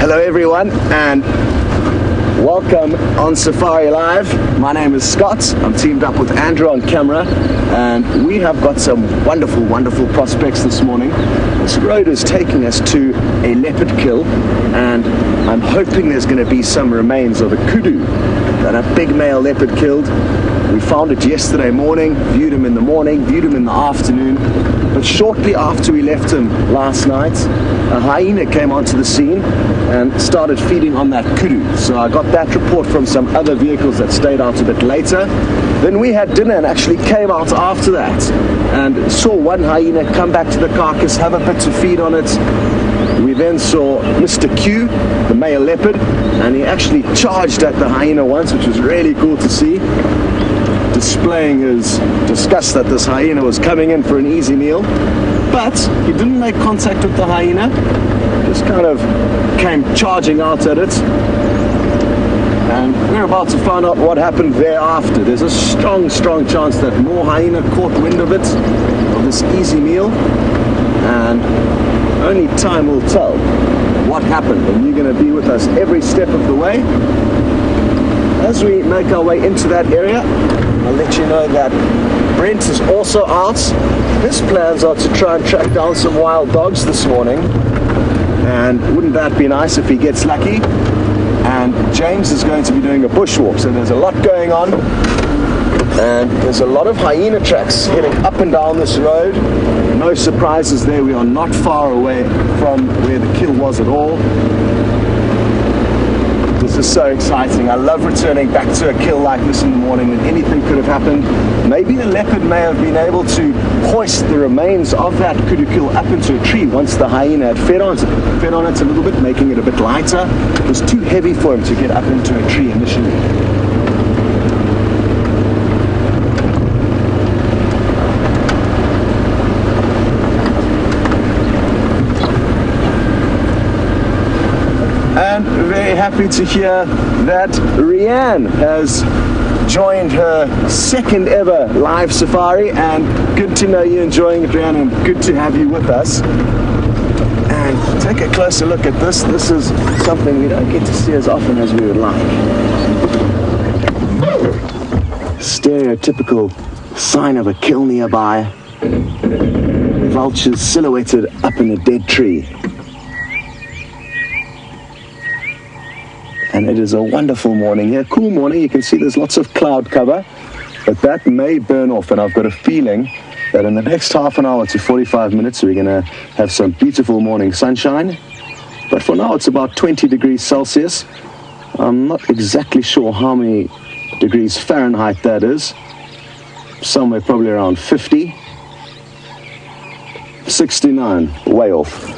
Hello everyone, and welcome on Safari Live. My name is Scott. I'm teamed up with Andrew on camera, and we have got some wonderful prospects this morning. This road is taking us to a leopard kill, and I'm hoping there's going to be some remains of a kudu that a big male leopard killed. We found it yesterday morning, viewed him in the morning, viewed him in the afternoon, but shortly after we left him last night, a hyena came onto the scene and started feeding on that kudu. So I got that report from some other vehicles that stayed out a bit later. Then we had dinner and actually came out after that and saw one hyena come back to the carcass, have a bit to feed on it. We then saw Mr. Q, the male leopard, and he actually charged at the hyena once, which was really cool to see, displaying his disgust that this hyena was coming in for an easy meal. But he didn't make contact with the hyena, just kind of came charging out at it. And we're about to find out what happened thereafter. There's a strong chance that more hyena caught wind of it, of this easy meal, and only time will tell what happened. And you're going to be with us every step of the way. As we make our way into that area, I'll let you know that Brent is also out. His plans are to try and track down some wild dogs this morning, and wouldn't that be nice if he gets lucky? And James is going to be doing a bushwalk, so there's a lot going on, and there's a lot of hyena tracks heading up and down this road. No surprises there. We are not far away from where the kill was at all. This is so exciting. I love returning back to a kill like this in the morning when anything could have happened. Maybe the leopard may have been able to hoist the remains of that kudu kill up into a tree once the hyena had fed on it a little bit, making it a bit lighter. It was too heavy for him to get up into a tree initially. And very happy to hear that Rianne has joined her second ever live safari, and good to know you're enjoying it, Rianne, and good to have you with us. And take a closer look at this. This is something we don't get to see as often as we would like. Stereotypical sign of a kill nearby. Vultures silhouetted up in a dead tree. And it is a wonderful morning here, cool morning. You can see there's lots of cloud cover, but that may burn off, and I've got a feeling that in the next half an hour to 45 minutes we're going to have some beautiful morning sunshine. But for now it's about 20 degrees Celsius. I'm not exactly sure how many degrees Fahrenheit that is. Somewhere probably around 50. 69, way off.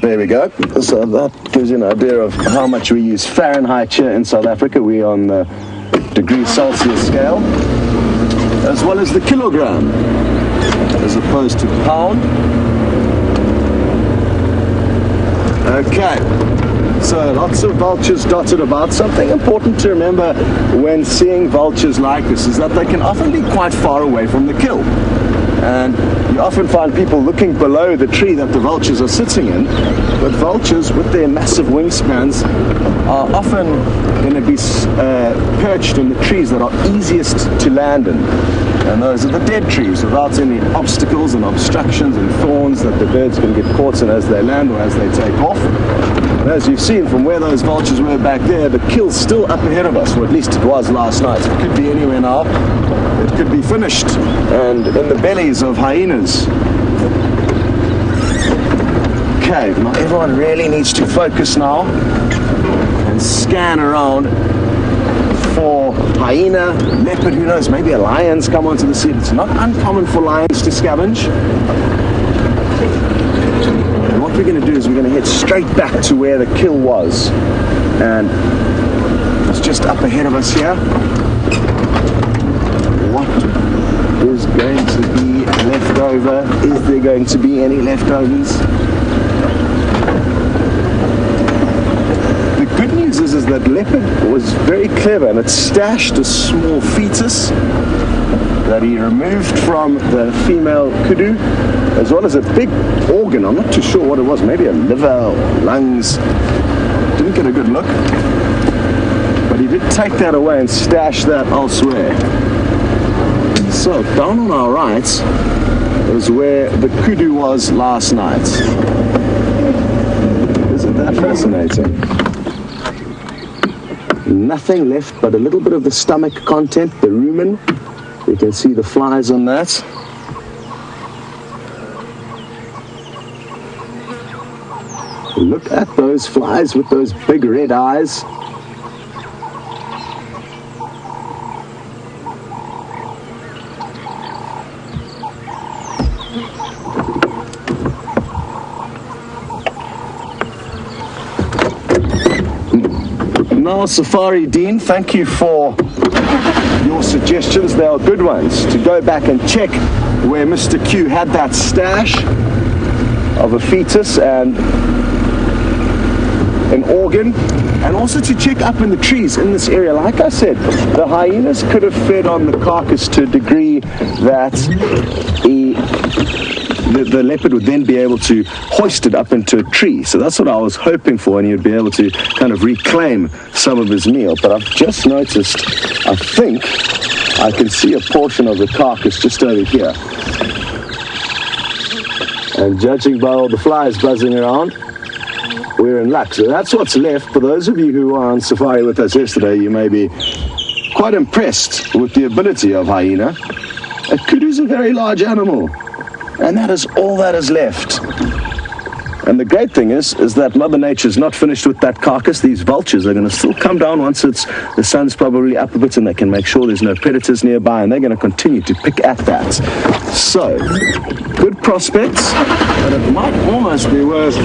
There we go. So that gives you an idea of how much we use Fahrenheit here in South Africa. We're on the degrees Celsius scale, as well as the kilogram, as opposed to pound. Okay, so lots of vultures dotted about. Something important to remember when seeing vultures like this is that they can often be quite far away from the kill. And you often find people looking below the tree that the vultures are sitting in, but vultures with their massive wingspans are often going to be perched in the trees that are easiest to land in. And those are the dead trees, without any obstacles and obstructions and thorns that the birds can get caught in as they land or as they take off. And as you've seen from where those vultures were back there, the kill's still up ahead of us, or at least it was last night. It could be anywhere now. It could be finished and in the bellies of hyenas. Okay, now everyone really needs to focus now and scan around for hyena, leopard, who knows, maybe a lion's come onto the scene. It's not uncommon for lions to scavenge. And what we're going to do is we're going to head straight back to where the kill was. And it's just up ahead of us here. What is going to be left over? Is there going to be any leftovers? The good news is that leopard was very clever, and it stashed a small fetus that he removed from the female kudu, as well as a big organ. I'm not too sure what it was, maybe a liver or lungs. Didn't didn't get a good look. But he did take that away and stash that elsewhere. So, down on our right is where the kudu was last night. Isn't that fascinating? Nothing left but a little bit of the stomach content, the rumen. You can see the flies on that. Look at those flies with those big red eyes. Now, Safari Dean, thank you for your suggestions. They are good ones to go back and check where Mr. Q had that stash of a fetus and an organ, and also to check up in the trees in this area. Like I said, the hyenas could have fed on the carcass to a degree that the leopard would then be able to hoist it up into a tree. So that's what I was hoping for, and he would be able to kind of reclaim some of his meal. But I've just noticed, I think I can see a portion of the carcass just over here. And judging by all the flies buzzing around, we're in luck. So that's what's left. For those of you who were on safari with us yesterday, you may be quite impressed with the ability of hyena. A kudu's a very large animal, and that is all that is left. And the great thing is that Mother Nature's not finished with that carcass. These vultures are going to still come down once the sun's probably up a bit, and they can make sure there's no predators nearby, and they're going to continue to pick at that. So, good prospects, but it might almost be worth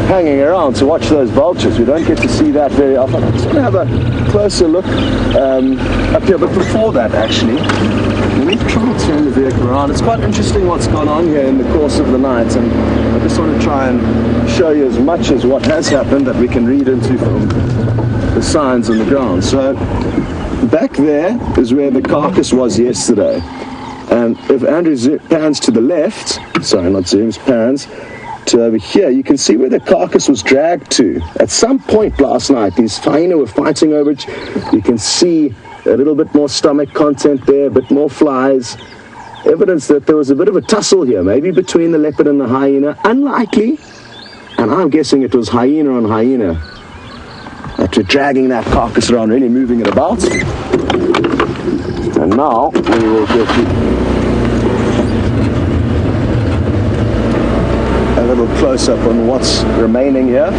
hanging around to watch those vultures. We don't get to see that very often. I'm just going to have a closer look up here, but before that, actually, let me try to turn the vehicle around. It's quite interesting what's gone on here in the course of the night, and I just want to try and show you as much as what has happened that we can read into from the signs on the ground. So back there is where the carcass was yesterday, and if Andrew pans to the left, sorry, not zooms, pans to over here, you can see where the carcass was dragged to. At some point last night, these hyena were fighting over it. You can see a little bit more stomach content there, a bit more flies. Evidence that there was a bit of a tussle here, maybe between the leopard and the hyena. Unlikely, and I'm guessing it was hyena on hyena that were dragging that carcass around, really moving it about. And now we will get you a little close-up on what's remaining here.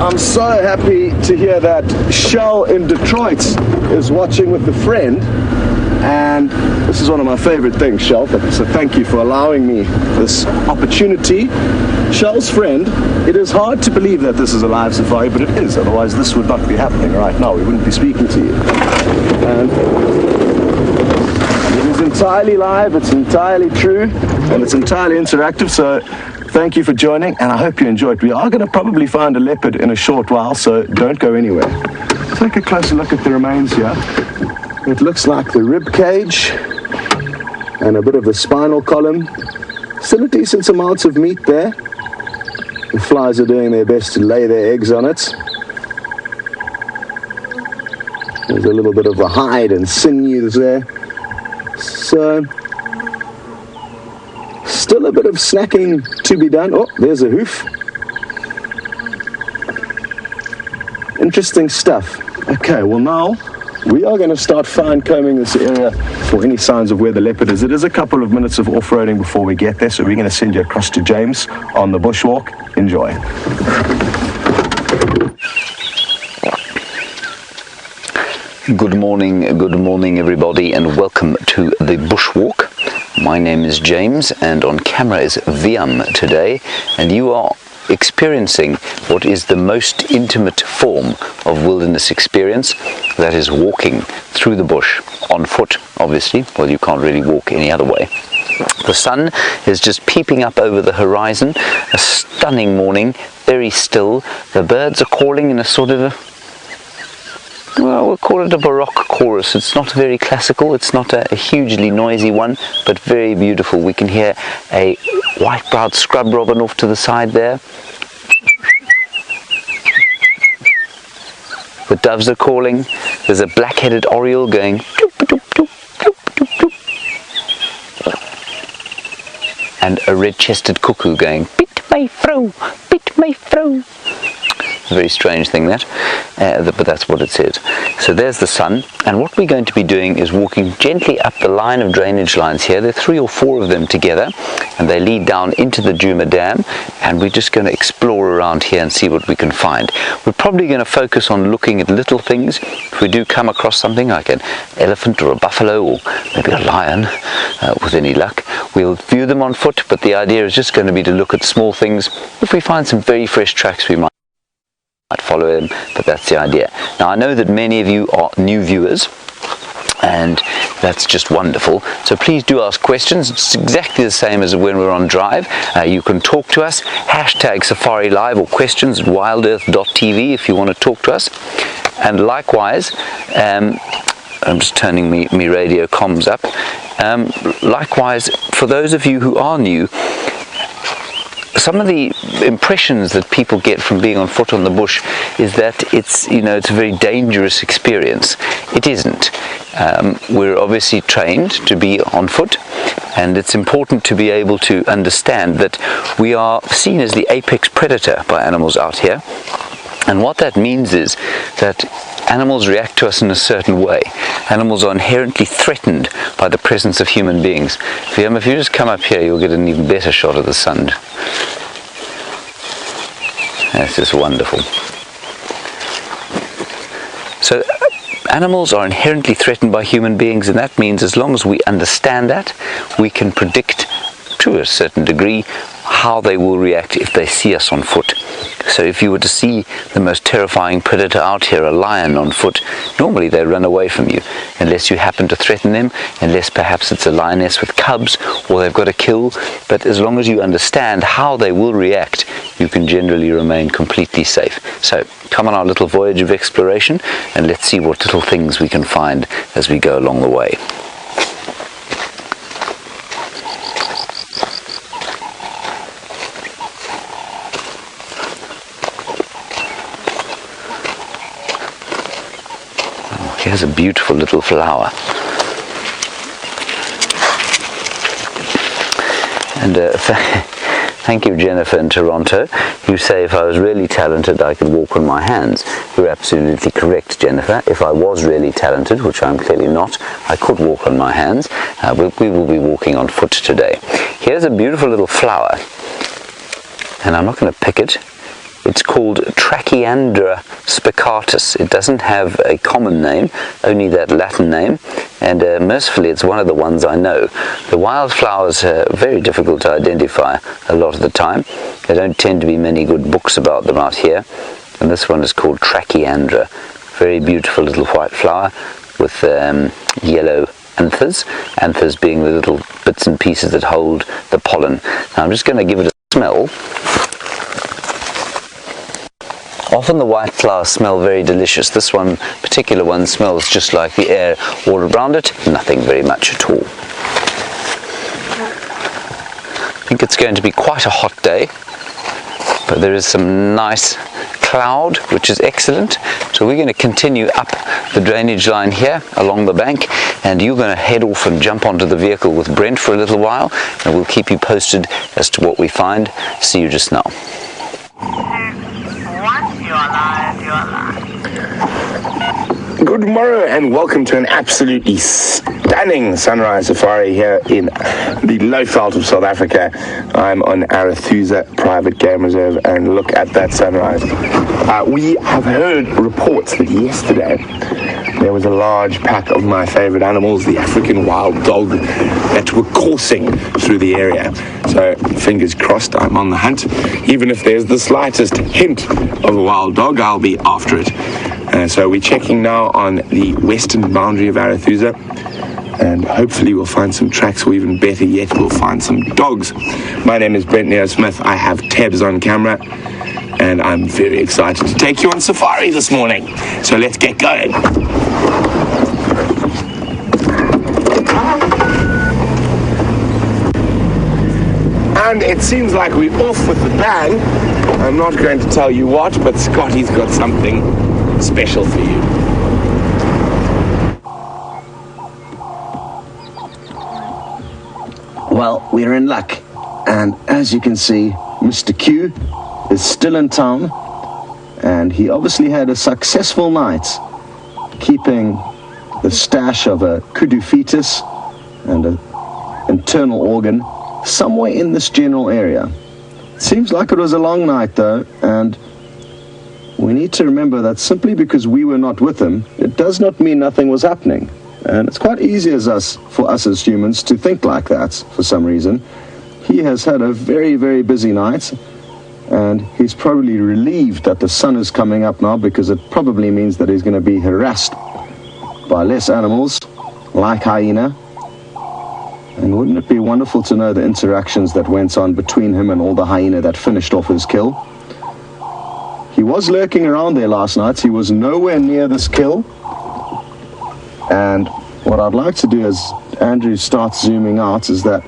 I'm so happy to hear that Shell in Detroit is watching with a friend, and this is one of my favorite things, Shell, so thank you for allowing me this opportunity. Shell's friend, it is hard to believe that this is a live safari, but it is, otherwise this would not be happening right now. We wouldn't be speaking to you. And it is entirely live, it's entirely true, and it's entirely interactive, so thank you for joining, and I hope you enjoyed. We are going to probably find a leopard in a short while, so don't go anywhere. Take a closer look at the remains here. It looks like the rib cage and a bit of the spinal column. Still a decent amount of meat there. The flies are doing their best to lay their eggs on it. There's a little bit of a hide and sinews there. So, still a bit of snacking to be done. Oh, there's a hoof. Interesting stuff. Okay, well now we are going to start fine combing this area for any signs of where the leopard is. It is a couple of minutes of off-roading before we get there, so we're going to send you across to James on the bushwalk. Enjoy. Good morning everybody, and welcome to the bushwalk. My name is James, and on camera is Viam today, and you are experiencing what is the most intimate form of wilderness experience, that is walking through the bush on foot, obviously. Well, you can't really walk any other way. The sun is just peeping up over the horizon. A stunning morning, very still. The birds are calling in a sort of well, we'll call it a baroque chorus. It's not very classical, it's not a hugely noisy one, but very beautiful. We can hear a white-browed scrub robin off to the side there. The doves are calling. There's a black-headed oriole going doop, doop, doop, doop, doop, doop. And a red-chested cuckoo going bit my fro, bit my fro. A very strange thing that, but that's what it says. So there's the sun, and what we're going to be doing is walking gently up the line of drainage lines here. There are 3 or 4 of them together, and they lead down into the Djuma Dam, and we're just going to explore around here and see what we can find. We're probably going to focus on looking at little things. If we do come across something like an elephant or a buffalo or maybe a lion, with any luck, we'll view them on foot, but the idea is just going to be to look at small things. If we find some very fresh tracks, we might follow them, but that's the idea. Now, I know that many of you are new viewers, and that's just wonderful, so please do ask questions. It's exactly the same as when we're on drive. You can talk to us, hashtag Safari Live, or questions at WildEarthTV if you want to talk to us. And likewise, I'm just turning me radio comms up. Likewise, for those of you who are new, some of the impressions that people get from being on foot on the bush is that it's a very dangerous experience. It isn't. We're obviously trained to be on foot, and it's important to be able to understand that we are seen as the apex predator by animals out here. And what that means is that animals react to us in a certain way. Animals are inherently threatened by the presence of human beings. If you just come up here, you'll get an even better shot of the sun. That's just wonderful. So animals are inherently threatened by human beings, and that means as long as we understand that, we can predict to a certain degree how they will react if they see us on foot. So if you were to see the most terrifying predator out here, a lion on foot, normally they run away from you unless you happen to threaten them, unless perhaps it's a lioness with cubs or they've got a kill. But as long as you understand how they will react, you can generally remain completely safe. So come on our little voyage of exploration, and let's see what little things we can find as we go along the way. Here's a beautiful little flower. And thank you, Jennifer in Toronto. You say if I was really talented, I could walk on my hands. You're absolutely correct, Jennifer. If I was really talented, which I'm clearly not, I could walk on my hands. We will be walking on foot today. Here's a beautiful little flower, and I'm not going to pick it. It's called Trachyandra spicatus. It doesn't have a common name, only that Latin name, and mercifully it's one of the ones I know. The wildflowers are very difficult to identify a lot of the time. There don't tend to be many good books about them out here, and this one is called Trachyandra. Very beautiful little white flower with yellow anthers, anthers being the little bits and pieces that hold the pollen. Now I'm just going to give it a smell. Often the white flowers smell very delicious. This particular one smells just like the air all around it, nothing very much at all. I think it's going to be quite a hot day, but there is some nice cloud, which is excellent. So we're going to continue up the drainage line here along the bank, and you're going to head off and jump onto the vehicle with Brent for a little while, and we'll keep you posted as to what we find. See you just now. Good morrow and welcome to an absolutely stunning sunrise safari here in the low veld of South Africa. I'm on Arathusa Private Game Reserve, and look at that sunrise. We have heard reports that yesterday there was a large pack of my favorite animals, the African wild dog, that were coursing through the area. So fingers crossed, I'm on the hunt. Even if there's the slightest hint of a wild dog, I'll be after it. So we're checking now on the western boundary of Arathusa, and hopefully we'll find some tracks, or even better yet, we'll find some dogs. My name is Brent Smith. I have Tabs on camera, and I'm very excited to take you on safari this morning. So let's get going. And it seems like we're off with the bang. I'm not going to tell you what, but Scotty's got something special for you. Well, we're in luck. And as you can see, Mr. Q is still in town. And he obviously had a successful night keeping the stash of a kudu fetus and an internal organ somewhere in this general area. Seems like it was a long night though, and we need to remember that simply because we were not with him, it does not mean nothing was happening. And it's quite easy for us as humans to think like that for some reason. He has had a very, very busy night, and he's probably relieved that the sun is coming up now, because it probably means that he's going to be harassed by less animals like hyena. And wouldn't it be wonderful to know the interactions that went on between him and all the hyena that finished off his kill? He was lurking around there last night. He was nowhere near this kill. And what I'd like to do as Andrew starts zooming out is that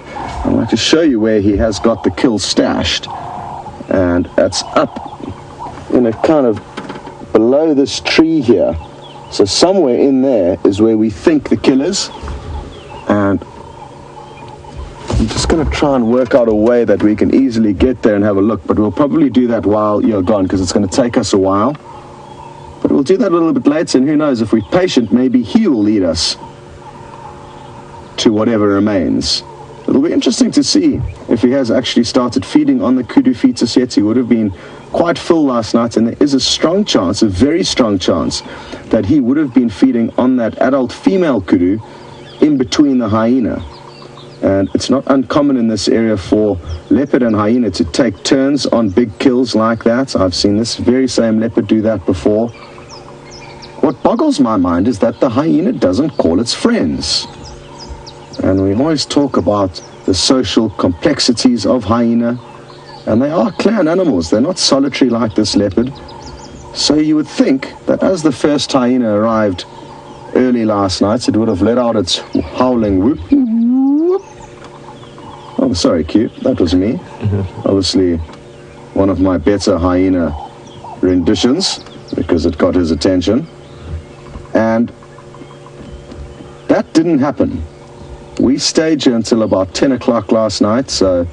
I'd like to show you where he has got the kill stashed. And it's up in a kind of below this tree here. So somewhere in there is where we think the kill is. And I'm just going to try and work out a way that we can easily get there and have a look, but we'll probably do that while you're gone, because it's going to take us a while. But we'll do that a little bit later, and who knows, if we're patient, maybe he will lead us to whatever remains. It'll be interesting to see if he has actually started feeding on the kudu fetus yet. He would have been quite full last night, and there is a strong chance, a very strong chance, that he would have been feeding on that adult female kudu in between the hyena. And it's not uncommon in this area for leopard and hyena to take turns on big kills like that. I've seen this very same leopard do that before. What boggles my mind is that the hyena doesn't call its friends. And we always talk about the social complexities of hyena, and they are clan animals. They're not solitary like this leopard. So you would think that as the first hyena arrived early last night, it would have let out its howling whoop. Oh, sorry, Q, that was me. Obviously, one of my better hyena renditions, because it got his attention. And that didn't happen. We stayed here until about 10 o'clock last night, so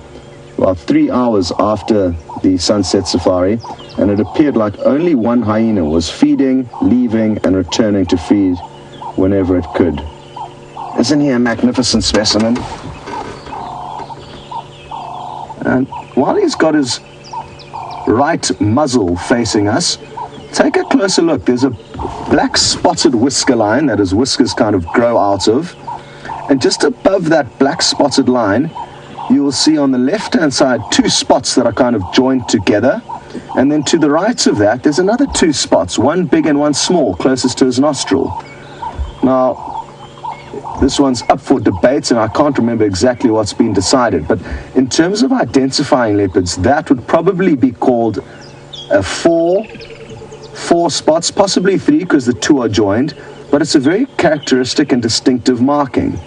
about 3 hours after the sunset safari, and it appeared like only one hyena was feeding, leaving, and returning to feed whenever it could. Isn't he a magnificent specimen? And while he's got his right muzzle facing us, take a closer look. There's a black spotted whisker line that his whiskers kind of grow out of. And just above that black spotted line, you will see on the left-hand side 2 spots that are kind of joined together. And then to the right of that, there's another 2 spots, one big and one small, closest to his nostril. Now, this one's up for debate, and I can't remember exactly what's been decided. But in terms of identifying leopards, that would probably be called a 4 spots, possibly 3, because the 2 are joined. But it's a very characteristic and distinctive marking.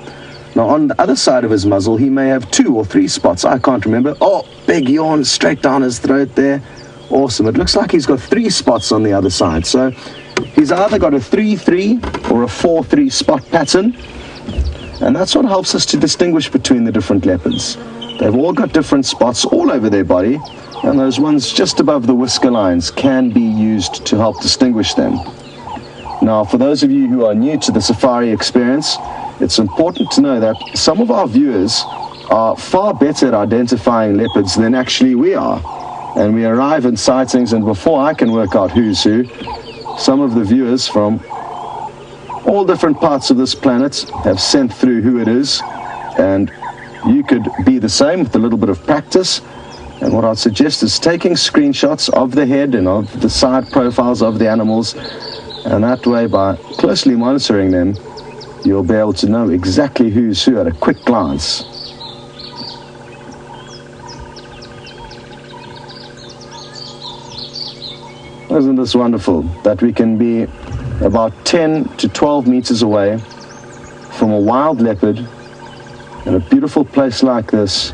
Now, on the other side of his muzzle, he may have 2 or 3 spots. I can't remember. Oh, big yawn straight down his throat there. Awesome. It looks like he's got 3 spots on the other side. So he's either got a 3-3 or a 4-3 spot pattern. And that's what helps us to distinguish between the different leopards. They've all got different spots all over their body, and those ones just above the whisker lines can be used to help distinguish them. Now, for those of you who are new to the safari experience, it's important to know that some of our viewers are far better at identifying leopards than actually we are. And we arrive in sightings, and before I can work out who's who, some of the viewers from all different parts of this planet have sent through who it is, and you could be the same with a little bit of practice. And what I'd suggest is taking screenshots of the head and of the side profiles of the animals, and that way, by closely monitoring them, you'll be able to know exactly who's who at a quick glance. Isn't this wonderful that we can be about 10 to 12 meters away from a wild leopard in a beautiful place like this,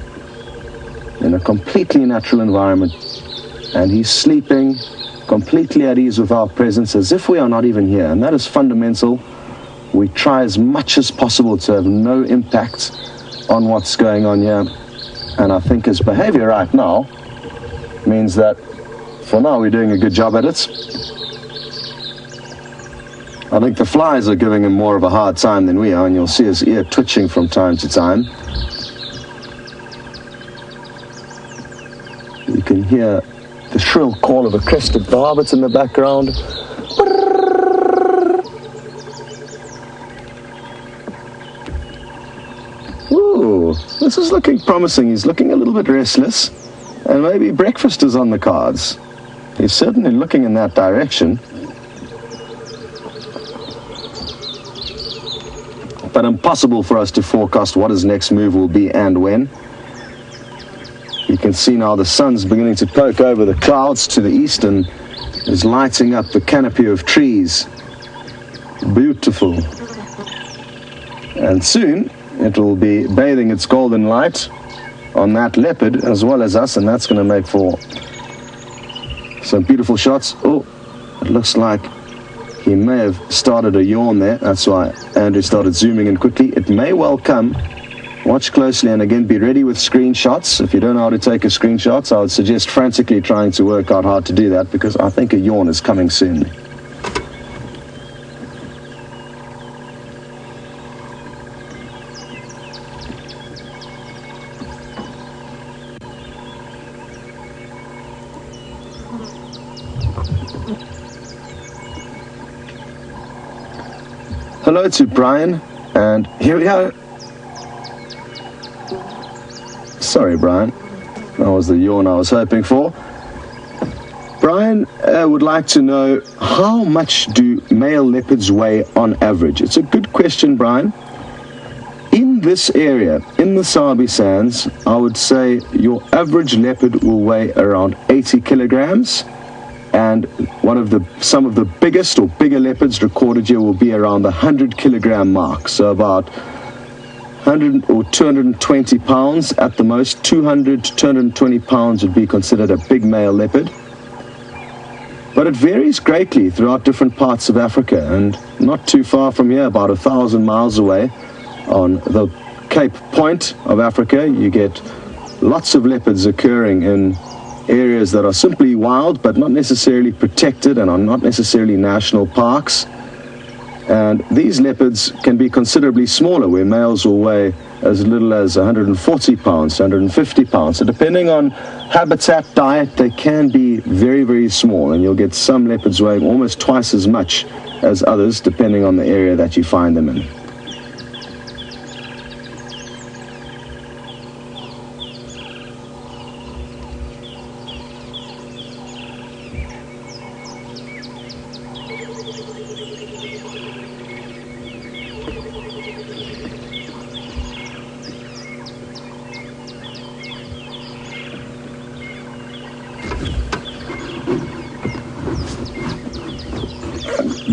in a completely natural environment, and he's sleeping completely at ease with our presence as if we are not even here. And that is fundamental. We try as much as possible to have no impact on what's going on here, and I think his behavior right now means that for now we're doing a good job at it. I think the flies are giving him more of a hard time than we are, and you'll see his ear twitching from time to time. You can hear the shrill call of a crested barbet in the background. Ooh, this is looking promising. He's looking a little bit restless, and maybe breakfast is on the cards. He's certainly looking in that direction. But impossible for us to forecast what his next move will be and when. You can see now the sun's beginning to poke over the clouds to the east and is lighting up the canopy of trees. Beautiful. And soon it will be bathing its golden light on that leopard as well as us, and that's going to make for some beautiful shots. Oh, it looks like he may have started a yawn there. That's why Andrew started zooming in quickly. It may well come. Watch closely, and again, be ready with screenshots. If you don't know how to take a screenshot, I would suggest frantically trying to work out how to do that, because I think a yawn is coming soon. Hello to Brian, and here we are. Sorry, Brian, that was the yawn I was hoping for. Brian would like to know, how much do male leopards weigh on average? It's a good question, Brian. In this area, in the Sabi Sands, I would say your average leopard will weigh around 80 kilograms. And some of the biggest or bigger leopards recorded here will be around the 100 kilogram mark. So about 100 or 220 pounds at the most. 200 to 220 pounds would be considered a big male leopard. But it varies greatly throughout different parts of Africa, and not too far from here, about 1,000 miles away, on the Cape Point of Africa, you get lots of leopards occurring in areas that are simply wild but not necessarily protected and are not necessarily national parks. And these leopards can be considerably smaller, where males will weigh as little as 140 pounds, 150 pounds. So depending on habitat, diet, they can be very, very small, and you'll get some leopards weighing almost twice as much as others, depending on the area that you find them in.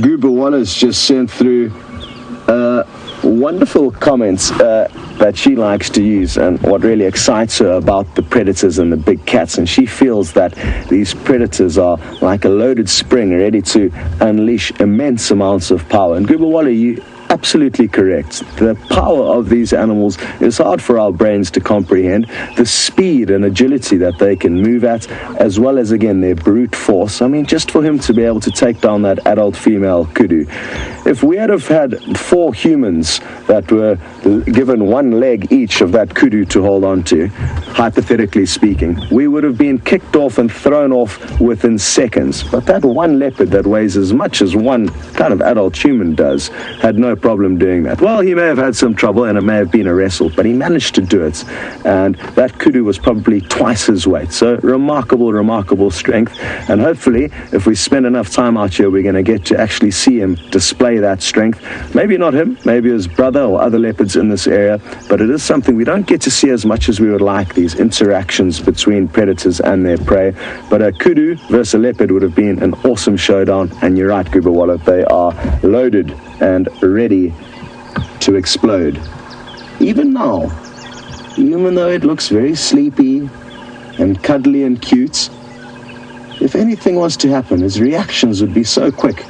Goober Wallace just sent through wonderful comments that she likes to use, and what really excites her about the predators and the big cats. And she feels that these predators are like a loaded spring ready to unleash immense amounts of power. And Goober Wallace, you absolutely correct. The power of these animals is hard for our brains to comprehend. The speed and agility that they can move at, as well as, again, their brute force. I mean, just for him to be able to take down that adult female kudu. If we had have had 4 humans that were given one leg each of that kudu to hold on to, hypothetically speaking, we would have been kicked off and thrown off within seconds. But that one leopard that weighs as much as one kind of adult human does had no problem doing that. Well, he may have had some trouble and it may have been a wrestle, but he managed to do it. And that kudu was probably twice his weight. So remarkable, remarkable strength. And hopefully, if we spend enough time out here, we're going to get to actually see him display that strength. Maybe not him, maybe his brother or other leopards in this area, but it is something we don't get to see as much as we would like, these interactions between predators and their prey. But a kudu versus a leopard would have been an awesome showdown, and you're right, Goober Wallet, they are loaded and ready to explode. Even now, even though it looks very sleepy and cuddly and cute, if anything was to happen, his reactions would be so quick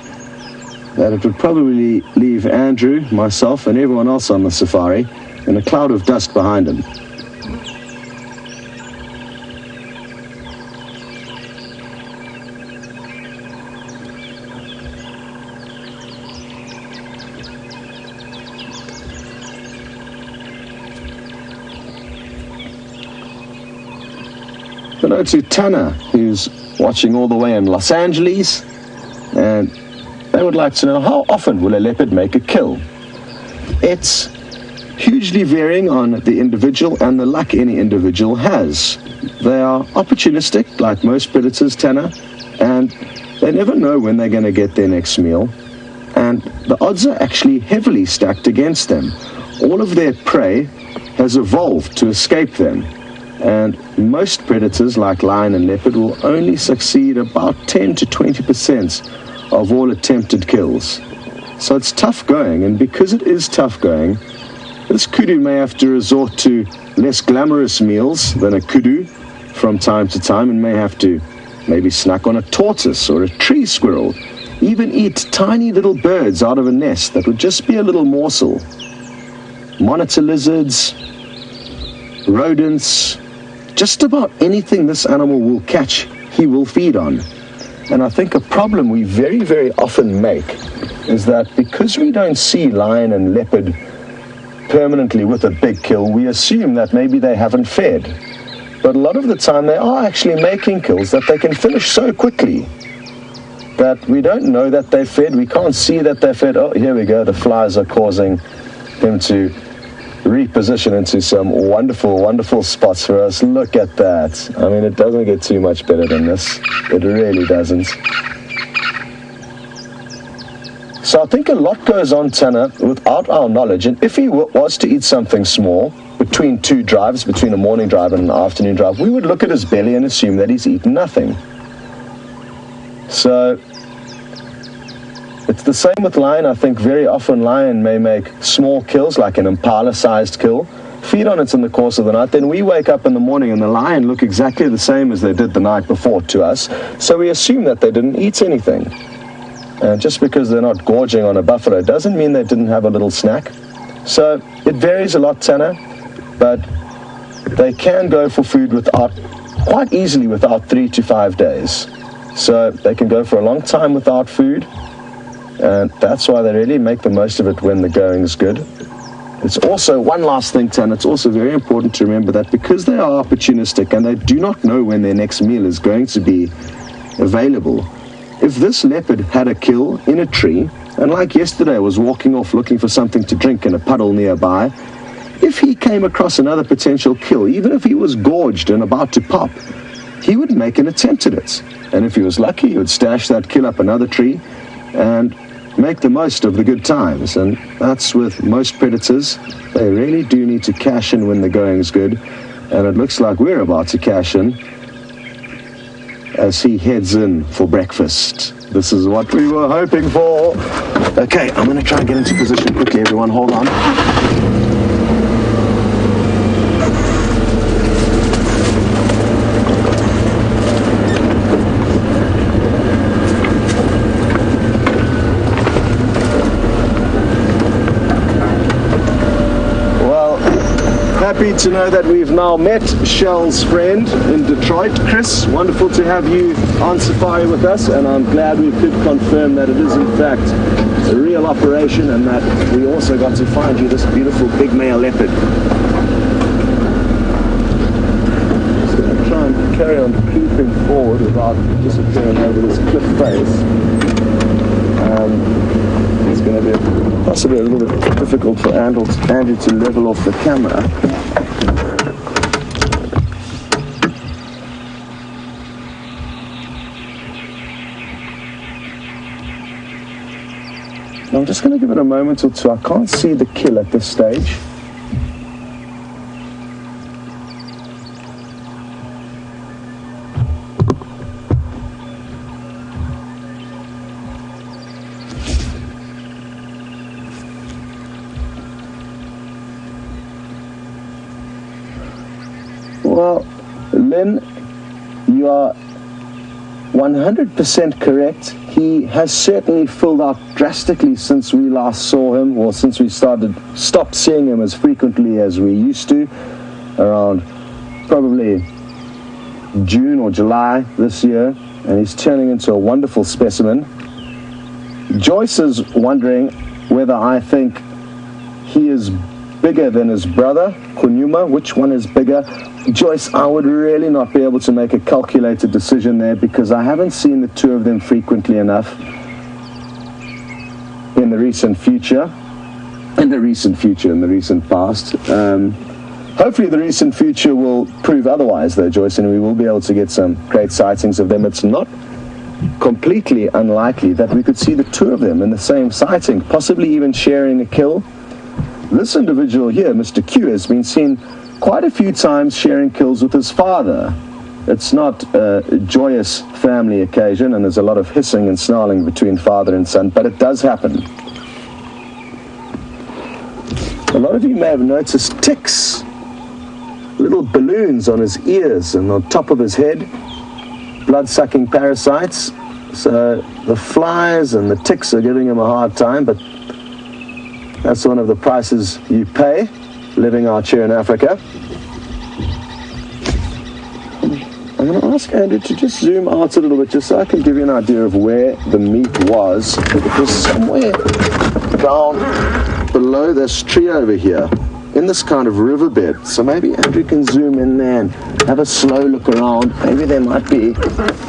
that it would probably leave Andrew, myself, and everyone else on the safari in a cloud of dust behind him. Hello to Tanner, who's watching all the way in Los Angeles, and they would like to know, how often will a leopard make a kill? It's hugely varying on the individual and the luck any individual has. They are opportunistic, like most predators, Tanner, and they never know when they're going to get their next meal, and the odds are actually heavily stacked against them. All of their prey has evolved to escape them. And most predators, like lion and leopard, will only succeed about 10 to 20% of all attempted kills. So it's tough going, and because it is tough going, this kudu may have to resort to less glamorous meals than a kudu from time to time, and may have to maybe snack on a tortoise or a tree squirrel, even eat tiny little birds out of a nest that would just be a little morsel. Monitor lizards, rodents, just about anything this animal will catch, he will feed on. And I think a problem we very, very often make is that because we don't see lion and leopard permanently with a big kill, we assume that maybe they haven't fed. But a lot of the time they are actually making kills that they can finish so quickly that we don't know that they've fed. We can't see that they've fed. Oh, here we go. The flies are causing them to reposition into some wonderful, wonderful spots for us. Look at that. I mean, it doesn't get too much better than this. It really doesn't. So I think a lot goes on, Tanner, without our knowledge. And if he was to eat something small between two drives, between a morning drive and an afternoon drive, we would look at his belly and assume that he's eaten nothing. So it's the same with lion. I think very often lion may make small kills, like an impala-sized kill, feed on it in the course of the night. Then we wake up in the morning and the lion look exactly the same as they did the night before to us. So we assume that they didn't eat anything. And just because they're not gorging on a buffalo doesn't mean they didn't have a little snack. So it varies a lot, Tanner, but they can go for food quite easily without 3 to 5 days. So they can go for a long time without food. And that's why they really make the most of it when the going's good. It's also, one last thing, Tan, it's also very important to remember that because they are opportunistic and they do not know when their next meal is going to be available, if this leopard had a kill in a tree, and like yesterday was walking off looking for something to drink in a puddle nearby, if he came across another potential kill, even if he was gorged and about to pop, he would make an attempt at it. And if he was lucky, he would stash that kill up another tree and make the most of the good times. And that's with most predators. They really do need to cash in when the going's good, and it looks like we're about to cash in as he heads in for breakfast. This is what we were hoping for. Okay, I'm going to try and get into position quickly. Everyone hold on. Happy to know that we've now met Shell's friend in Detroit. Chris, wonderful to have you on safari with us, and I'm glad we could confirm that it is in fact a real operation and that we also got to find you this beautiful big male leopard. Just going to try and carry on creeping forward without disappearing over this cliff face. it's going to be possibly a little bit difficult for Andrew to level off the camera. I'm just going to give it a moment or two. I can't see the kill at this stage. Well, Lynn, you are 100% correct. He has certainly filled out drastically since we last saw him, or since we stopped seeing him as frequently as we used to, around probably June or July this year, and he's turning into a wonderful specimen. Joyce is wondering whether I think he is bigger than his brother, Djuma. Which one is bigger? Joyce, I would really not be able to make a calculated decision there because I haven't seen the two of them frequently enough in the recent past. Hopefully the recent future will prove otherwise though, Joyce, and we will be able to get some great sightings of them. It's not completely unlikely that we could see the two of them in the same sighting, possibly even sharing a kill. This individual here, Mr. Q, has been seen quite a few times sharing kills with his father. It's not a joyous family occasion, and there's a lot of hissing and snarling between father and son, but it does happen. A lot of you may have noticed ticks, little balloons on his ears and on top of his head, blood-sucking parasites. So the flies and the ticks are giving him a hard time, but that's one of the prices you pay living out here in Africa. I'm going to ask Andrew to just zoom out a little bit just so I can give you an idea of where the meat was. It was somewhere down below this tree over here in this kind of riverbed. So maybe Andrew can zoom in there and have a slow look around. Maybe there might be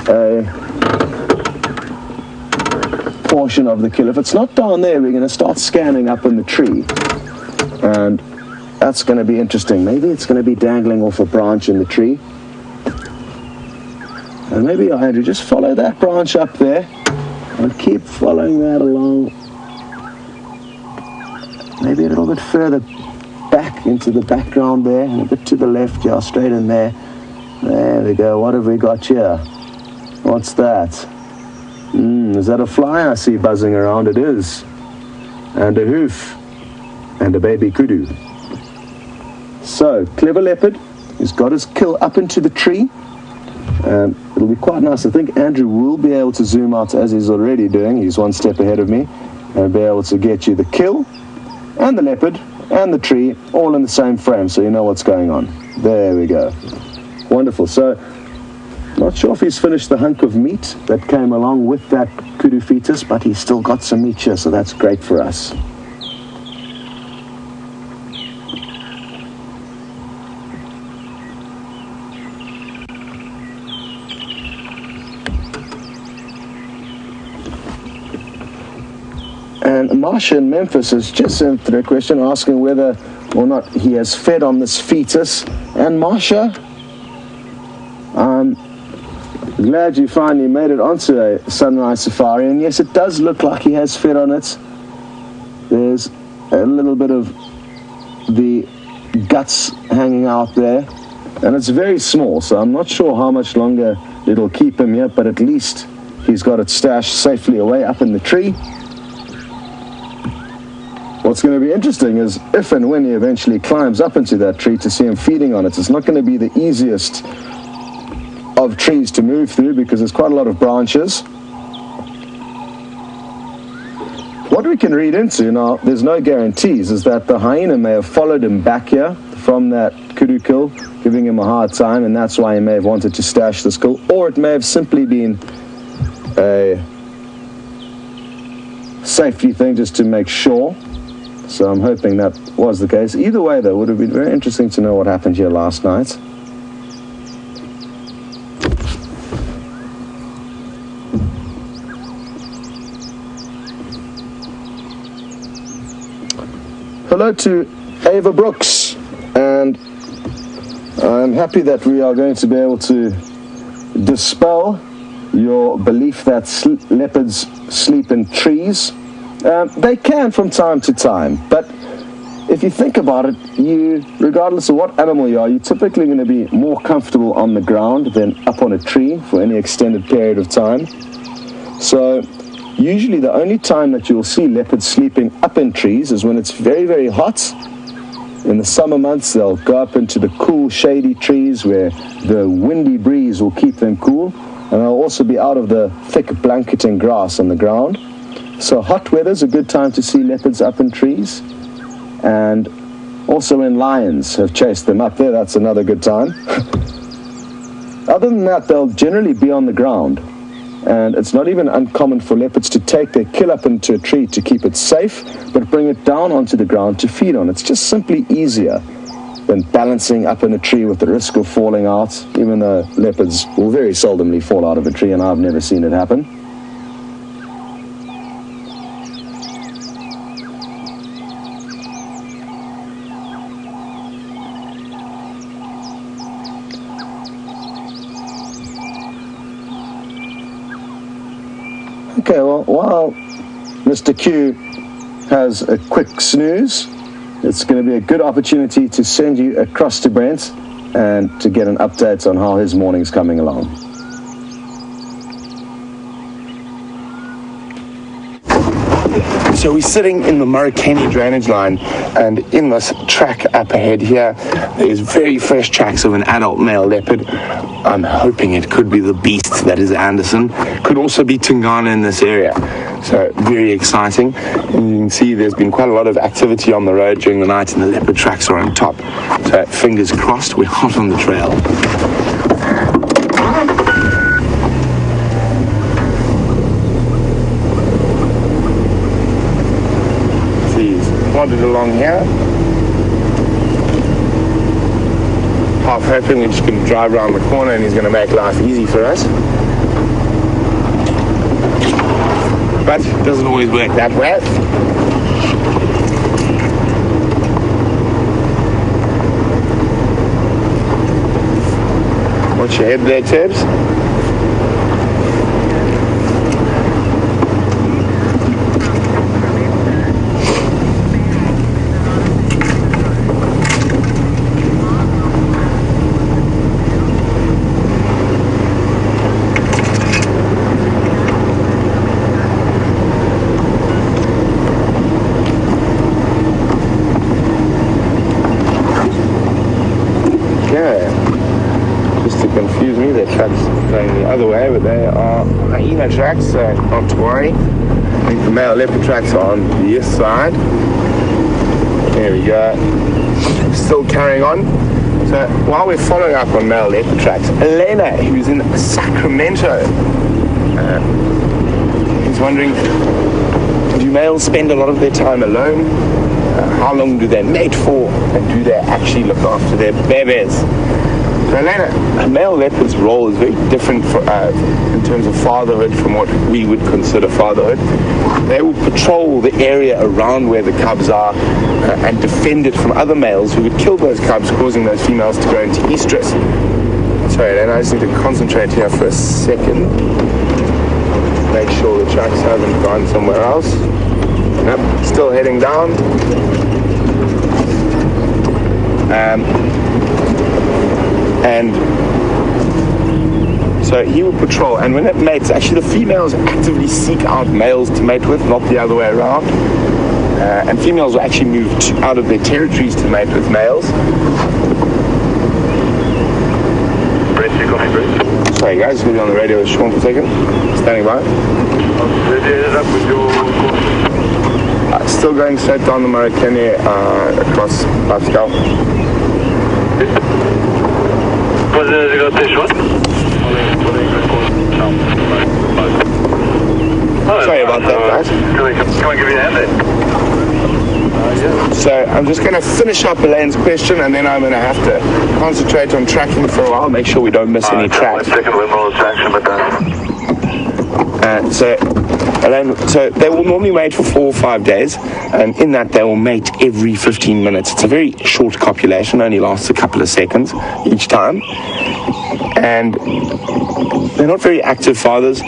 a portion of the kill. If it's not down there, we're going to start scanning up in the tree, and that's going to be interesting. Maybe it's going to be dangling off a branch in the tree, and maybe Andrew, just follow that branch up there and keep following that along, maybe a little bit further back into the background there, and a bit to the left, yeah, straight in there. There we go. What have we got here? What's that? Is that a fly I see buzzing around? It is. And a hoof. And a baby kudu. So, clever leopard. He's got his kill up into the tree. It'll be quite nice. I think Andrew will be able to zoom out as he's already doing. He's one step ahead of me. And be able to get you the kill and the leopard and the tree all in the same frame so you know what's going on. There we go. Wonderful. So, not sure if he's finished the hunk of meat that came along with that kudu fetus, but he's still got some meat here, so that's great for us. And Marsha in Memphis has just sent through a question asking whether or not he has fed on this fetus. And Marsha, glad you finally made it onto a sunrise safari, and yes, it does look like he has fed on it. There's a little bit of the guts hanging out there, and it's very small, so I'm not sure how much longer it'll keep him here, but at least he's got it stashed safely away up in the tree. What's going to be interesting is if and when he eventually climbs up into that tree to see him feeding on it. It's not going to be the easiest of trees to move through because there's quite a lot of branches. What we can read into, now there's no guarantees, is that the hyena may have followed him back here from that kudu kill, giving him a hard time, and that's why he may have wanted to stash this kill, or it may have simply been a safety thing just to make sure. So I'm hoping that was the case. Either way though, it would have been very interesting to know what happened here last night. hello to Ava Brooks, and I'm happy that we are going to be able to dispel your belief that leopards sleep in trees. They can from time to time, but if you think about it, regardless of what animal you are, you're typically going to be more comfortable on the ground than up on a tree for any extended period of time. So usually the only time that you'll see leopards sleeping up in trees is when it's very, very hot. In the summer months, they'll go up into the cool, shady trees where the windy breeze will keep them cool, and they'll also be out of the thick blanketing grass on the ground. So hot weather's a good time to see leopards up in trees. And also when lions have chased them up there, that's another good time. Other than that, they'll generally be on the ground. And it's not even uncommon for leopards to take their kill up into a tree to keep it safe, but bring it down onto the ground to feed on. It's just simply easier than balancing up in a tree with the risk of falling out, even though leopards will very seldomly fall out of a tree, and I've never seen it happen. Okay, well, while Mr. Q has a quick snooze, it's going to be a good opportunity to send you across to Brent and to get an update on how his morning's coming along. So we're sitting in the Murricane drainage line, and in this track up ahead here, there's very fresh tracks of an adult male leopard. I'm hoping it could be the beast that is Anderson. Could also be Tingana in this area. So very exciting. And you can see there's been quite a lot of activity on the road during the night, and the leopard tracks are on top. So fingers crossed, we're hot on the trail. Wandered along here, half hoping we're just going to drive around the corner and he's going to make life easy for us, but it doesn't always work that way. Watch your head there, Tibbs. Just to confuse me, their tracks going the other way, but they are hyena tracks, so not to worry. I think the male leopard tracks are on the east side. There we go. Still carrying on. So while we're following up on male leopard tracks, Elena, who's in Sacramento, is wondering, do males spend a lot of their time alone? How long do they mate for? And do they actually look after their babies? So Elena, a male leopard's role is very different in terms of fatherhood from what we would consider fatherhood. They will patrol the area around where the cubs are and defend it from other males who would kill those cubs, causing those females to go into estrus. Sorry Elena, I just need to concentrate here for a second. Make sure the tracks haven't gone somewhere else. Nope, still heading down. And so he will patrol, and when it mates, actually the females actively seek out males to mate with, not the other way around. And females will actually move out of their territories to mate with males. Sorry guys, going to be on the radio with Sean for a second. Standing by. Still going straight down the Murricane across Pascal. Sorry about that, guys. Can I give you a hand there? So I'm just going to finish up Elaine's question, and then I'm going to have to concentrate on tracking for a while, make sure we don't miss any tracks. Second, we're more traction, but So So they will normally mate for 4 or 5 days, and in that they will mate every 15 minutes. It's a very short copulation, only lasts a couple of seconds each time. And they're not very active fathers,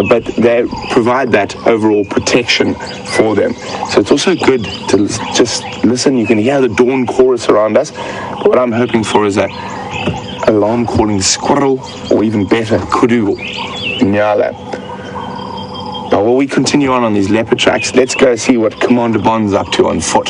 but they provide that overall protection for them. So it's also good to just listen. You can hear the dawn chorus around us. What I'm hoping for is a alarm calling squirrel, or even better, kudu, nyala. Now, while we continue on these leopard tracks, let's go see what Commander Bond's up to on foot.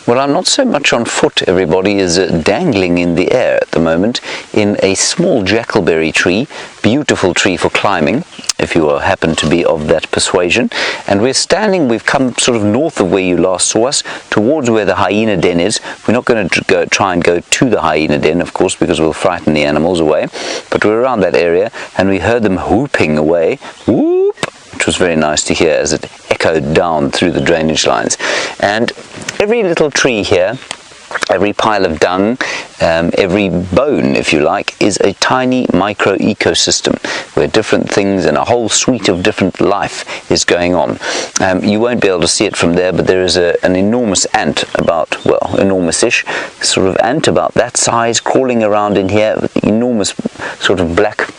Well, I'm not so much on foot, everybody, is dangling in the air at the moment in a small jackalberry tree, beautiful tree for climbing, if you happen to be of that persuasion. And we've come sort of north of where you last saw us, towards where the hyena den is. We're not going to try and go to the hyena den, of course, because we'll frighten the animals away. But we're around that area, and we heard them whooping away, whoop, which was very nice to hear as it echoed down through the drainage lines. And every little tree here, every pile of dung, every bone, if you like, is a tiny micro ecosystem where different things and a whole suite of different life is going on. You won't be able to see it from there, but there is an enormous ant, about, well, enormous-ish sort of ant about that size, crawling around in here with enormous sort of black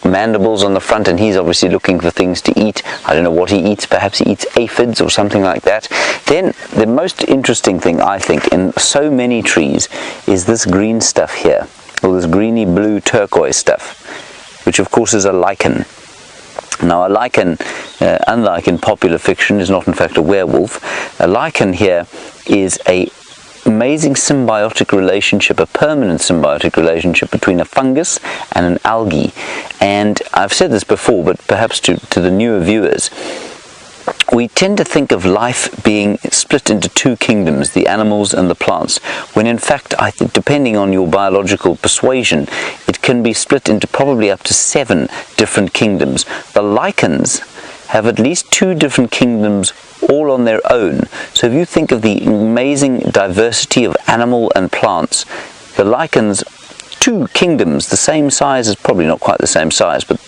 mandibles on the front, and he's obviously looking for things to eat. I don't know what he eats. Perhaps he eats aphids or something like that. Then the most interesting thing, I think, in so many trees is this green stuff here, or this greeny blue turquoise stuff, which of course is a lichen. Now a lichen, unlike in popular fiction, is not in fact a werewolf. A lichen here is a amazing symbiotic relationship, a permanent symbiotic relationship between a fungus and an algae. And I've said this before, but perhaps to the newer viewers, we tend to think of life being split into two kingdoms, the animals and the plants, when in fact, I think, depending on your biological persuasion, it can be split into probably up to 7 different kingdoms. The lichens have at least 2 different kingdoms all on their own. So if you think of the amazing diversity of animal and plants, the lichens, 2 kingdoms, the same size, is probably not quite the same size, but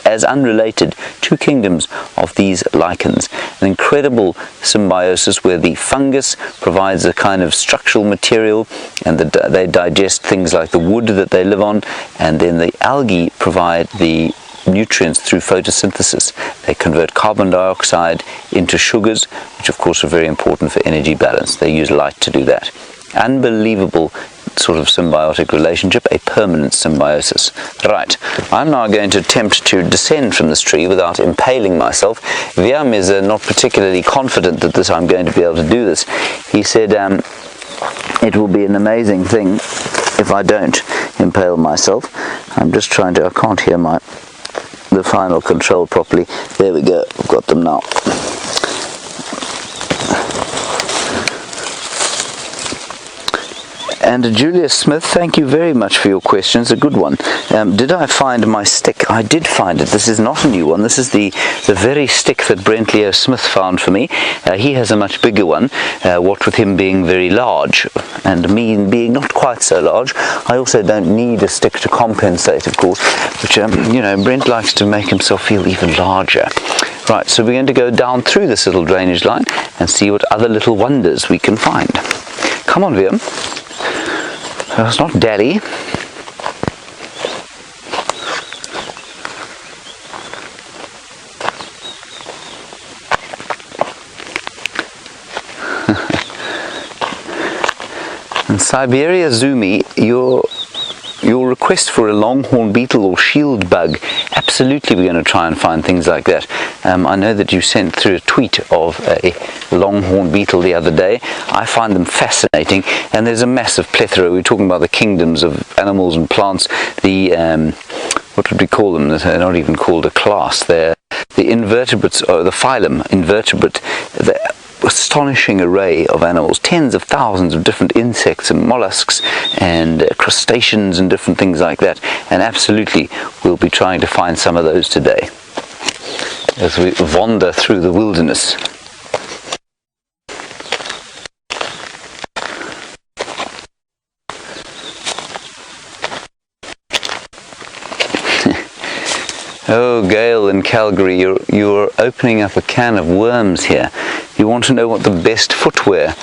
as unrelated, 2 kingdoms of these lichens. An incredible symbiosis where the fungus provides a kind of structural material, and they digest things like the wood that they live on, and then the algae provide the nutrients through photosynthesis. They convert carbon dioxide into sugars, which of course are very important for energy balance. They use light to do that. Unbelievable sort of symbiotic relationship, a permanent symbiosis. Right, I'm now going to attempt to descend from this tree without impaling myself. Viam is not particularly confident that I'm going to be able to do this. He said it will be an amazing thing if I don't impale myself. I'm just trying to, I can't hear the final control properly. There we go, I've got them now. And Julia Smith, thank you very much for your question. It's a good one. Did I find my stick? I did find it. This is not a new one. This is the very stick that Nat.Geo Smith found for me. He has a much bigger one, what with him being very large and me being not quite so large. I also don't need a stick to compensate, of course, which, you know, Brent likes to make himself feel even larger. Right, so we're going to go down through this little drainage line and see what other little wonders we can find. Come on, Liam. It's not Daddy. And Siberia Zumi, your request for a longhorn beetle or shield bug, absolutely we're going to try and find things like that. I know that you sent through a tweet of a longhorn beetle the other day. I find them fascinating, and there's a massive plethora. We're talking about the kingdoms of animals and plants. The what would we call them? They're not even called a class. They're the invertebrates, or the phylum invertebrate. The astonishing array of animals, tens of thousands of different insects and mollusks and crustaceans and different things like that. And absolutely, we'll be trying to find some of those today as we wander through the wilderness. Oh, Gail in Calgary, you're opening up a can of worms here. You want to know what the best footwear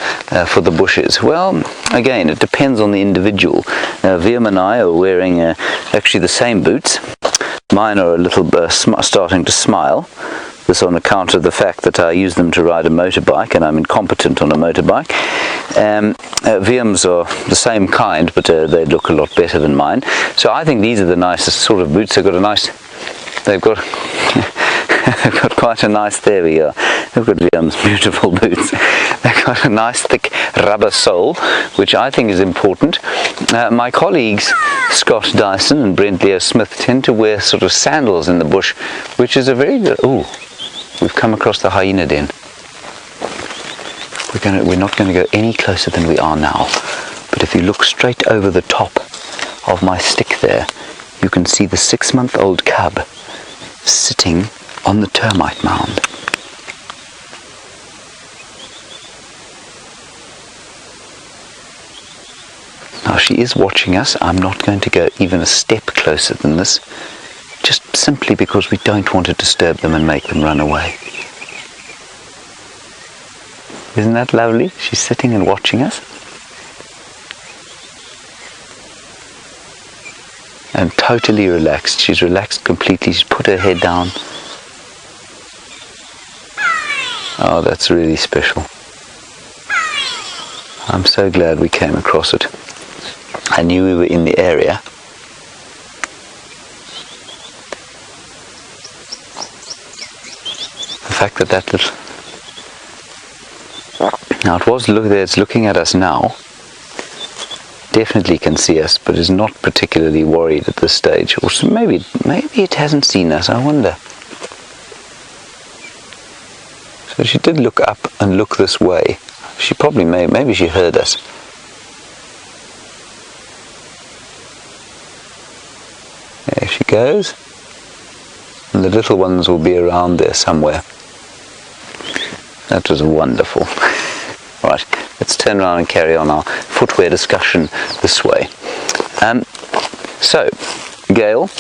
for the bush is? Well, again, it depends on the individual. Viam and I are wearing actually the same boots. Mine are a little starting to smile. This on account of the fact that I use them to ride a motorbike, and I'm incompetent on a motorbike. Viam's are the same kind, but they look a lot better than mine. So I think these are the nicest sort of boots. They've got quite a nice, there we are. They've got Viam's beautiful boots. They've got a nice thick rubber sole, which I think is important. My colleagues, Scott Dyson and Brent Smith, tend to wear sort of sandals in the bush, which is a very good, ooh, we've come across the hyena den. We're not going to go any closer than we are now, but if you look straight over the top of my stick there, you can see the 6-month-old cub sitting on the termite mound. Now she is watching us. I'm not going to go even a step closer than this, just simply because we don't want to disturb them and make them run away. Isn't that lovely? She's sitting and watching us. And totally relaxed. She's relaxed completely. She's put her head down. Oh, that's really special. I'm so glad we came across it. I knew we were in the area. The fact that little... Now it's looking at us now. Definitely can see us, but is not particularly worried at this stage. Or so maybe it hasn't seen us, I wonder. So she did look up and look this way. She probably maybe she heard us. There she goes. And the little ones will be around there somewhere. That was wonderful. Right, let's turn around and carry on our footwear discussion this way. So, Gail,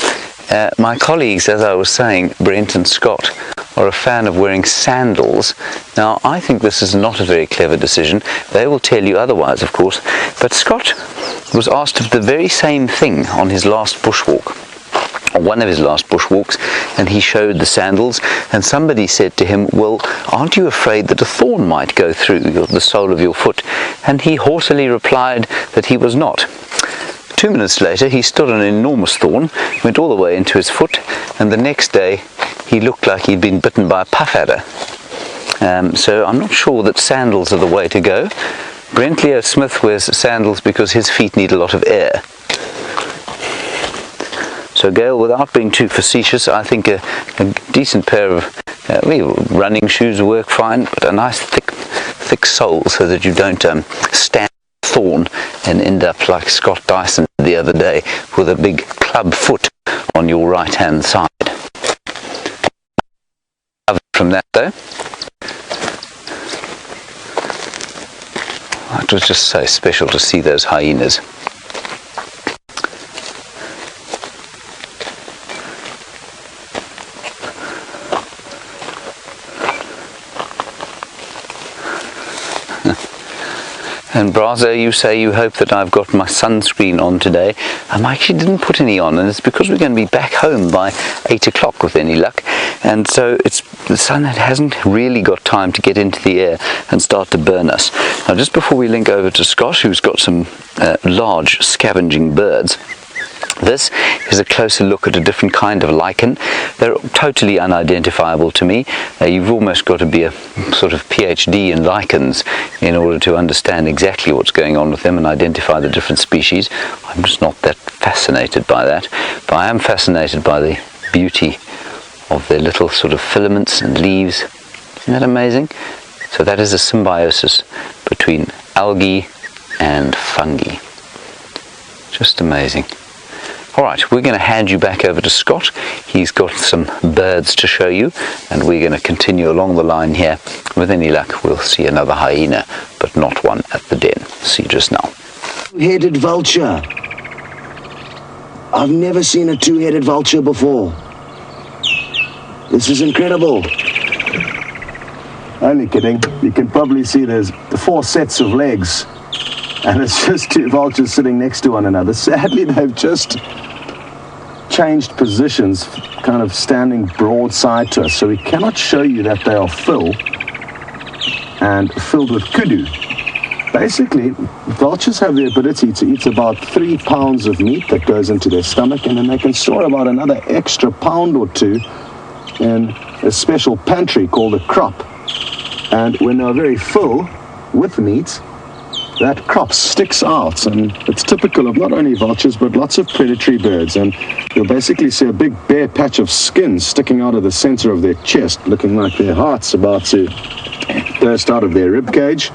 my colleagues, as I was saying, Brent and Scott, are a fan of wearing sandals. Now, I think this is not a very clever decision. They will tell you otherwise, of course. But Scott was asked of the very same thing on his last bushwalk. One of his last bushwalks, and he showed the sandals, and somebody said to him, well, aren't you afraid that a thorn might go through the sole of your foot? And he haughtily replied that he was not. 2 minutes later, he stood on an enormous thorn, went all the way into his foot, and the next day he looked like he'd been bitten by a puff adder. So I'm not sure that sandals are the way to go. Brent Smith wears sandals because his feet need a lot of air. So Gail, without being too facetious, I think a decent pair of running shoes work fine, but a nice thick sole so that you don't stand thorn and end up like Scott Dyson the other day with a big club foot on your right hand side. From that though, it was just so special to see those hyenas. And Brazo, you say you hope that I've got my sunscreen on today. I actually didn't put any on, and it's because we're going to be back home by 8 o'clock with any luck. And so the sun hasn't really got time to get into the air and start to burn us. Now, just before we link over to Scott, who's got some large scavenging birds, this is a closer look at a different kind of lichen. They're totally unidentifiable to me. You've almost got to be a sort of PhD in lichens in order to understand exactly what's going on with them and identify the different species. I'm just not that fascinated by that, but I am fascinated by the beauty of their little sort of filaments and leaves. Isn't that amazing? So that is a symbiosis between algae and fungi. Just amazing. Alright, we're going to hand you back over to Scott. He's got some birds to show you, and we're going to continue along the line here. With any luck, we'll see another hyena, but not one at the den. See you just now. Two-headed vulture. I've never seen a two-headed vulture before. This is incredible. Only kidding. You can probably see there's 4 sets of legs, and it's just 2 vultures sitting next to one another. Sadly, they've just changed positions, kind of standing broadside to us, so we cannot show you that they are filled with kudu. Basically, vultures have the ability to eat about 3 pounds of meat that goes into their stomach, and then they can store about another extra pound or 2 in a special pantry called a crop. And when they're very full with meat, that crop sticks out, and it's typical of not only vultures but lots of predatory birds. And you'll basically see a big bare patch of skin sticking out of the center of their chest, looking like their heart's about to burst out of their rib cage.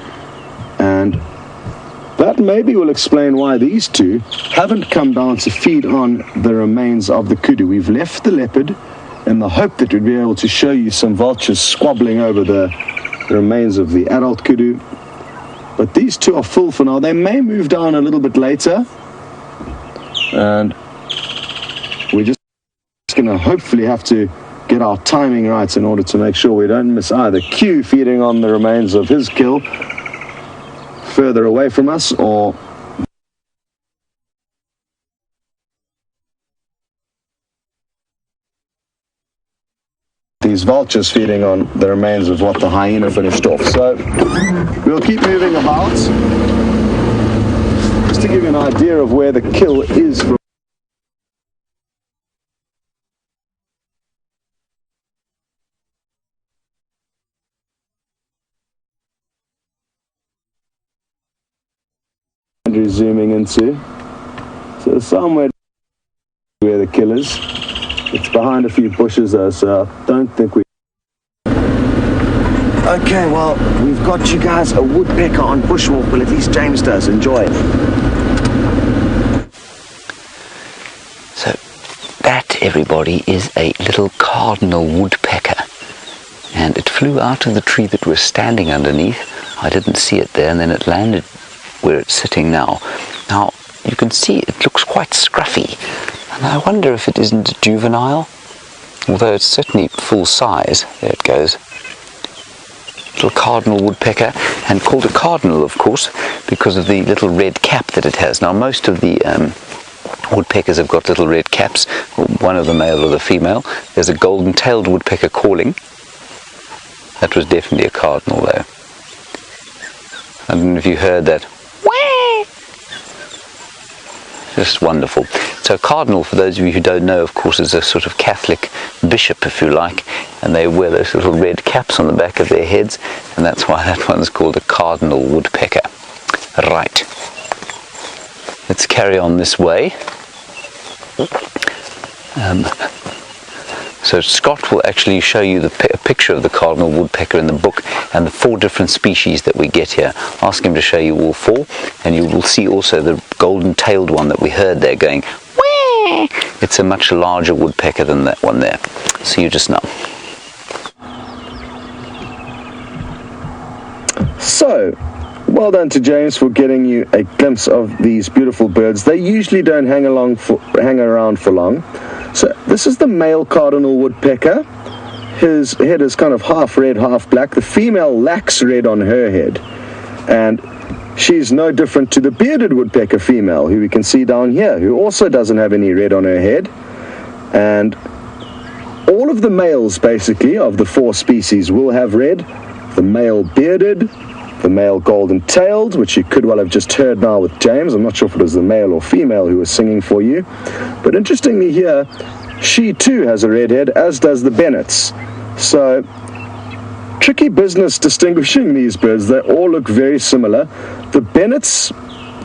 And that maybe will explain why these 2 haven't come down to feed on the remains of the kudu. We've left the leopard in the hope that we'd be able to show you some vultures squabbling over the remains of the adult kudu. But these 2 are full for now. They may move down a little bit later, and we're just going to hopefully have to get our timing right in order to make sure we don't miss either Q feeding on the remains of his kill further away from us, or these vultures feeding on the remains of what the hyena finished off. So we'll keep moving about just to give you an idea of where the kill is from. Andrew's zooming into, so somewhere where the kill is. It's behind a few bushes though, so I don't think we... Okay, well, we've got you guys a woodpecker on bushwalk. Well, at least James does. Enjoy. So that, everybody, is a little cardinal woodpecker, and it flew out of the tree that we're standing underneath. I didn't see it there, and then it landed where it's sitting now. Now you can see it looks quite scruffy, and I wonder if it isn't a juvenile, although it's certainly full size. There it goes. Little cardinal woodpecker, and called a cardinal, of course, because of the little red cap that it has. Now most of the woodpeckers have got little red caps, one of the male or the female. There's a golden-tailed woodpecker calling. That was definitely a cardinal though. I don't know if you heard that. Just wonderful. So cardinal, for those of you who don't know, of course, is a sort of Catholic bishop, if you like, and they wear those little red caps on the back of their heads, and that's why that one's called a cardinal woodpecker. Right. Let's carry on this way. So Scott will actually show you a picture of the cardinal woodpecker in the book, and the 4 different species that we get here. Ask him to show you all 4, and you will see also the golden-tailed one that we heard there going, wah! It's a much larger woodpecker than that one there. So you just know. So, well done to James for getting you a glimpse of these beautiful birds. They usually don't hang around for long. So this is the male cardinal woodpecker. His head is kind of half red, half black. The female lacks red on her head, and she's no different to the bearded woodpecker female, who we can see down here, who also doesn't have any red on her head. And all of the males, basically, of the 4 species will have red. The male bearded, the male golden-tailed, which you could well have just heard now with James. I'm not sure if it was the male or female who was singing for you. But interestingly here, she too has a red head, as does the bennets. So, tricky business distinguishing these birds. They all look very similar. The bennet's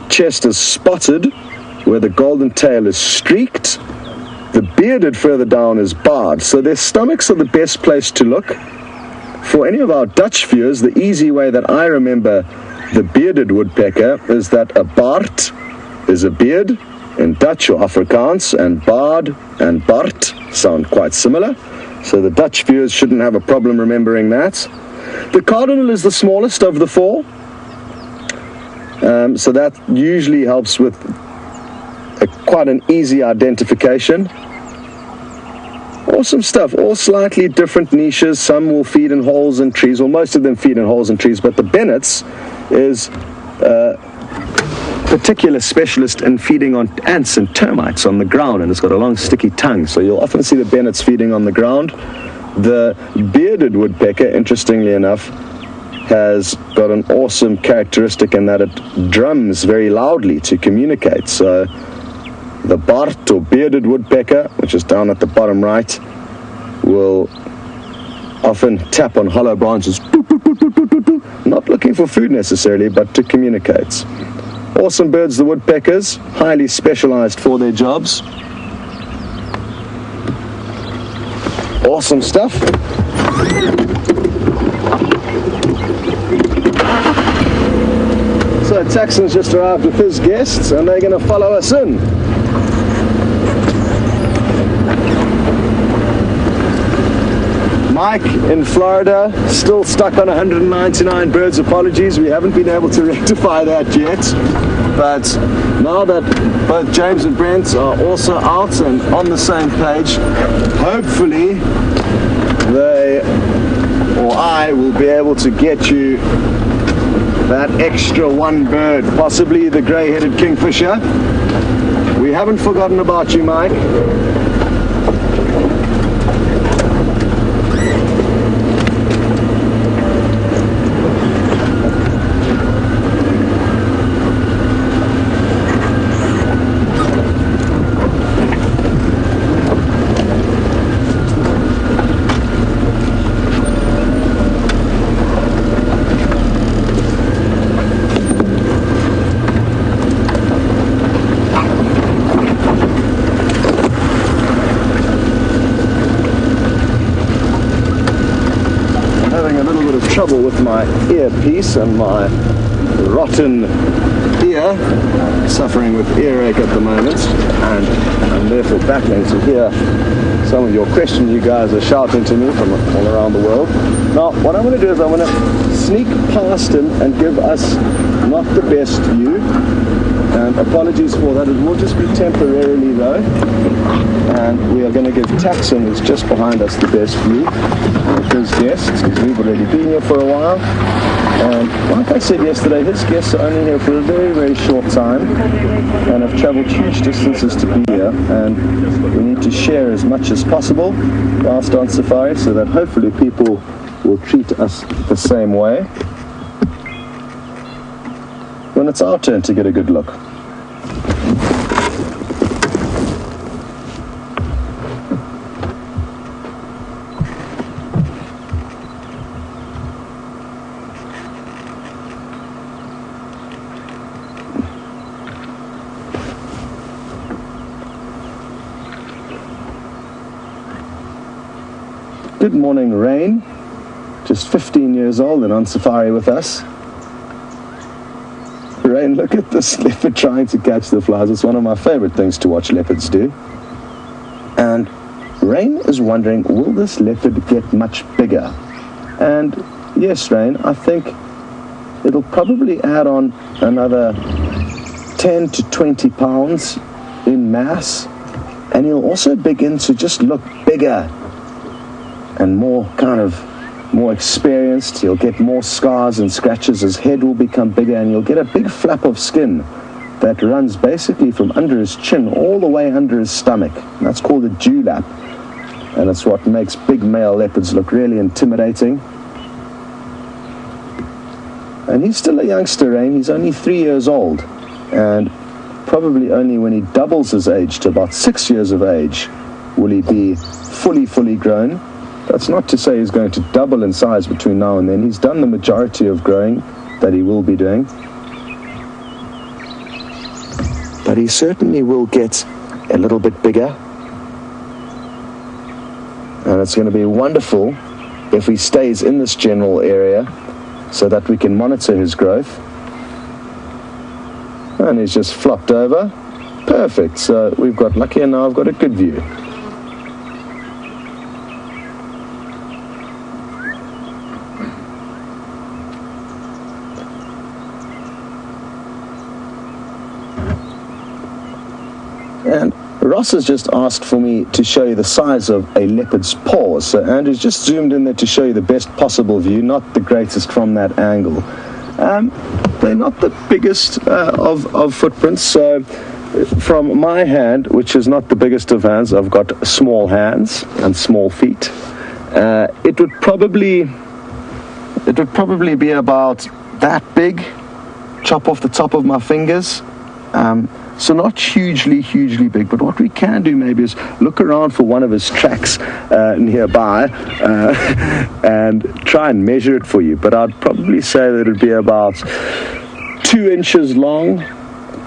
chest is spotted, where the golden tail is streaked. The bearded further down is barred. So their stomachs are the best place to look. For any of our Dutch viewers, the easy way that I remember the bearded woodpecker is that a baard is a beard in Dutch or Afrikaans, and baard and baard sound quite similar. So the Dutch viewers shouldn't have a problem remembering that. The cardinal is the smallest of the 4. So that usually helps with quite an easy identification. Awesome stuff, all slightly different niches. Some will feed in holes in trees, or most of them feed in holes in trees, but the Bennett's is a particular specialist in feeding on ants and termites on the ground, and it's got a long sticky tongue, so you'll often see the Bennett's feeding on the ground. The bearded woodpecker, interestingly enough, has got an awesome characteristic in that it drums very loudly to communicate. So the Bart or bearded woodpecker, which is down at the bottom right, will often tap on hollow branches, not looking for food necessarily, but to communicate. Awesome birds, the woodpeckers, highly specialized for their jobs. Awesome stuff. So Taxon's just arrived with his guests, and they're going to follow us in. Mike in Florida, still stuck on 199 birds. Apologies, we haven't been able to rectify that yet. But now that both James and Brent are also out and on the same page, hopefully they or I will be able to get you that extra one bird, possibly the grey-headed kingfisher. We haven't forgotten about you, Mike. Trouble with my earpiece and my rotten ear, suffering with earache at the moment, and I'm therefore battling to hear some of your questions you guys are shouting to me from all around the world. Now, what I'm going to do is I'm going to sneak past him and give us not the best view, and apologies for that. It will just be temporarily though, and we are going to give Taxon, who's just behind us, the best view with his guests, because we've already been here for a while. And like I said yesterday, his guests are only here for a very, very short time and have traveled huge distances to be here, and we need to share as much as possible whilst on safari, so that hopefully people will treat us the same way when it's our turn to get a good look. Good morning, Rain, just 15 years old and on safari with us. Rain, look at this leopard trying to catch the flies. It's one of my favorite things to watch leopards do. And Rain is wondering, will this leopard get much bigger? And yes, Rain, I think it'll probably add on another 10 to 20 pounds in mass, and he'll also begin to just look bigger and more experienced. He'll get more scars and scratches. His head will become bigger, and you'll get a big flap of skin that runs basically from under his chin all the way under his stomach. And that's called a dewlap, and it's what makes big male leopards look really intimidating. And he's still a youngster, Rain. He's only 3 years old, and probably only when he doubles his age to about 6 years of age will he be fully grown. That's not to say he's going to double in size between now and then. He's done the majority of growing that he will be doing. But he certainly will get a little bit bigger. And it's going to be wonderful if he stays in this general area so that we can monitor his growth. And he's just flopped over. Perfect. So we've got lucky, and now I've got a good view. And Ross has just asked for me to show you the size of a leopard's paws. So Andrew's just zoomed in there to show you the best possible view, not the greatest from that angle. They're not the biggest of footprints, so from my hand, which is not the biggest of hands, I've got small hands and small feet. It would probably be about that big, chop off the top of my fingers. So not hugely big, but what we can do maybe is look around for one of his tracks nearby and try and measure it for you. But I'd probably say that it'd be about 2 inches long,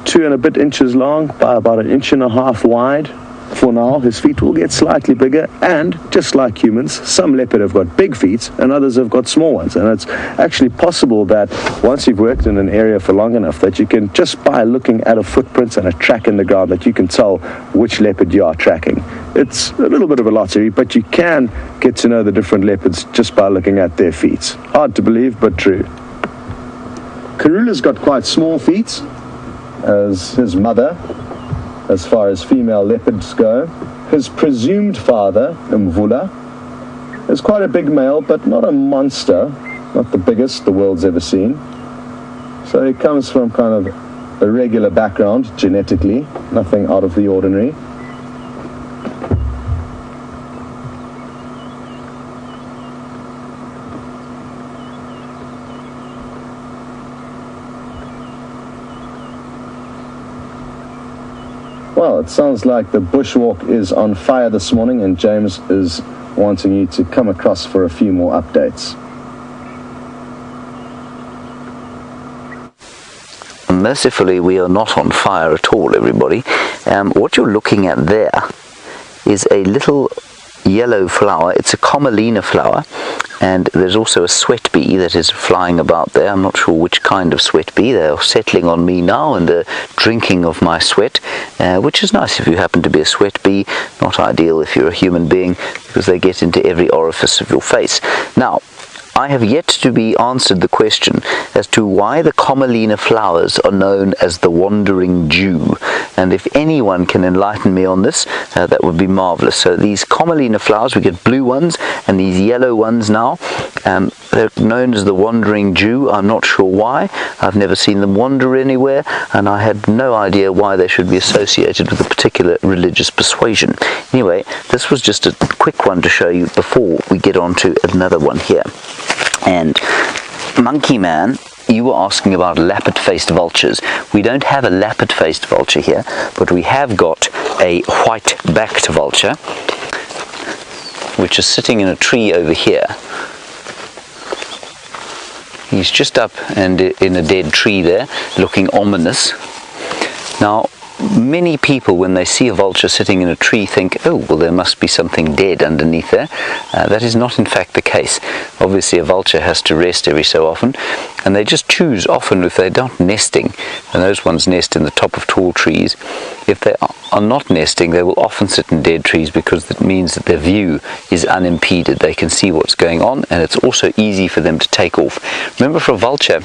2 and a bit inches long by about 1.5 inches wide. For now, his feet will get slightly bigger, and just like humans, some leopard have got big feet and others have got small ones. And it's actually possible that once you've worked in an area for long enough that you can, just by looking at a footprint and a track in the ground, that you can tell which leopard you are tracking. It's a little bit of a lottery, but you can get to know the different leopards just by looking at their feet. Hard to believe, but true. Karula's got quite small feet, as his mother, as far as female leopards go. His presumed father, Mvula, is quite a big male, but not a monster, not the biggest the world's ever seen. So he comes from kind of a regular background, genetically, nothing out of the ordinary. Well, it sounds like the bushwalk is on fire this morning, and James is wanting you to come across for a few more updates. Mercifully, we are not on fire at all, everybody. What you're looking at there is a little yellow flower. It's a commelina flower, and there's also a sweat bee that is flying about there. I'm not sure which kind of sweat bee. They are settling on me now and they're drinking of my sweat, which is nice if you happen to be a sweat bee. Not ideal if you're a human being, because they get into every orifice of your face. Now, I have yet to be answered the question as to why the commelina flowers are known as the wandering Jew, and if anyone can enlighten me on this, that would be marvelous. So these commelina flowers, we get blue ones and these yellow ones now, they're known as the wandering Jew. I'm not sure why. I've never seen them wander anywhere, and I had no idea why they should be associated with a particular religious persuasion. Anyway, this was just a quick one to show you before we get on to another one here. And Monkey Man, you were asking about lappet-faced vultures. We don't have a lappet-faced vulture here, but we have got a white-backed vulture, which is sitting in a tree over here. He's just up and in a dead tree there, looking ominous. Now, many people, when they see a vulture sitting in a tree, think, oh, well, there must be something dead underneath there. That is not, in fact, the case. Obviously, a vulture has to rest every so often, and they just choose, often, if they're not nesting, and those ones nest in the top of tall trees. If they are not nesting, they will often sit in dead trees, because that means that their view is unimpeded. They can see what's going on, and it's also easy for them to take off. Remember, for a vulture,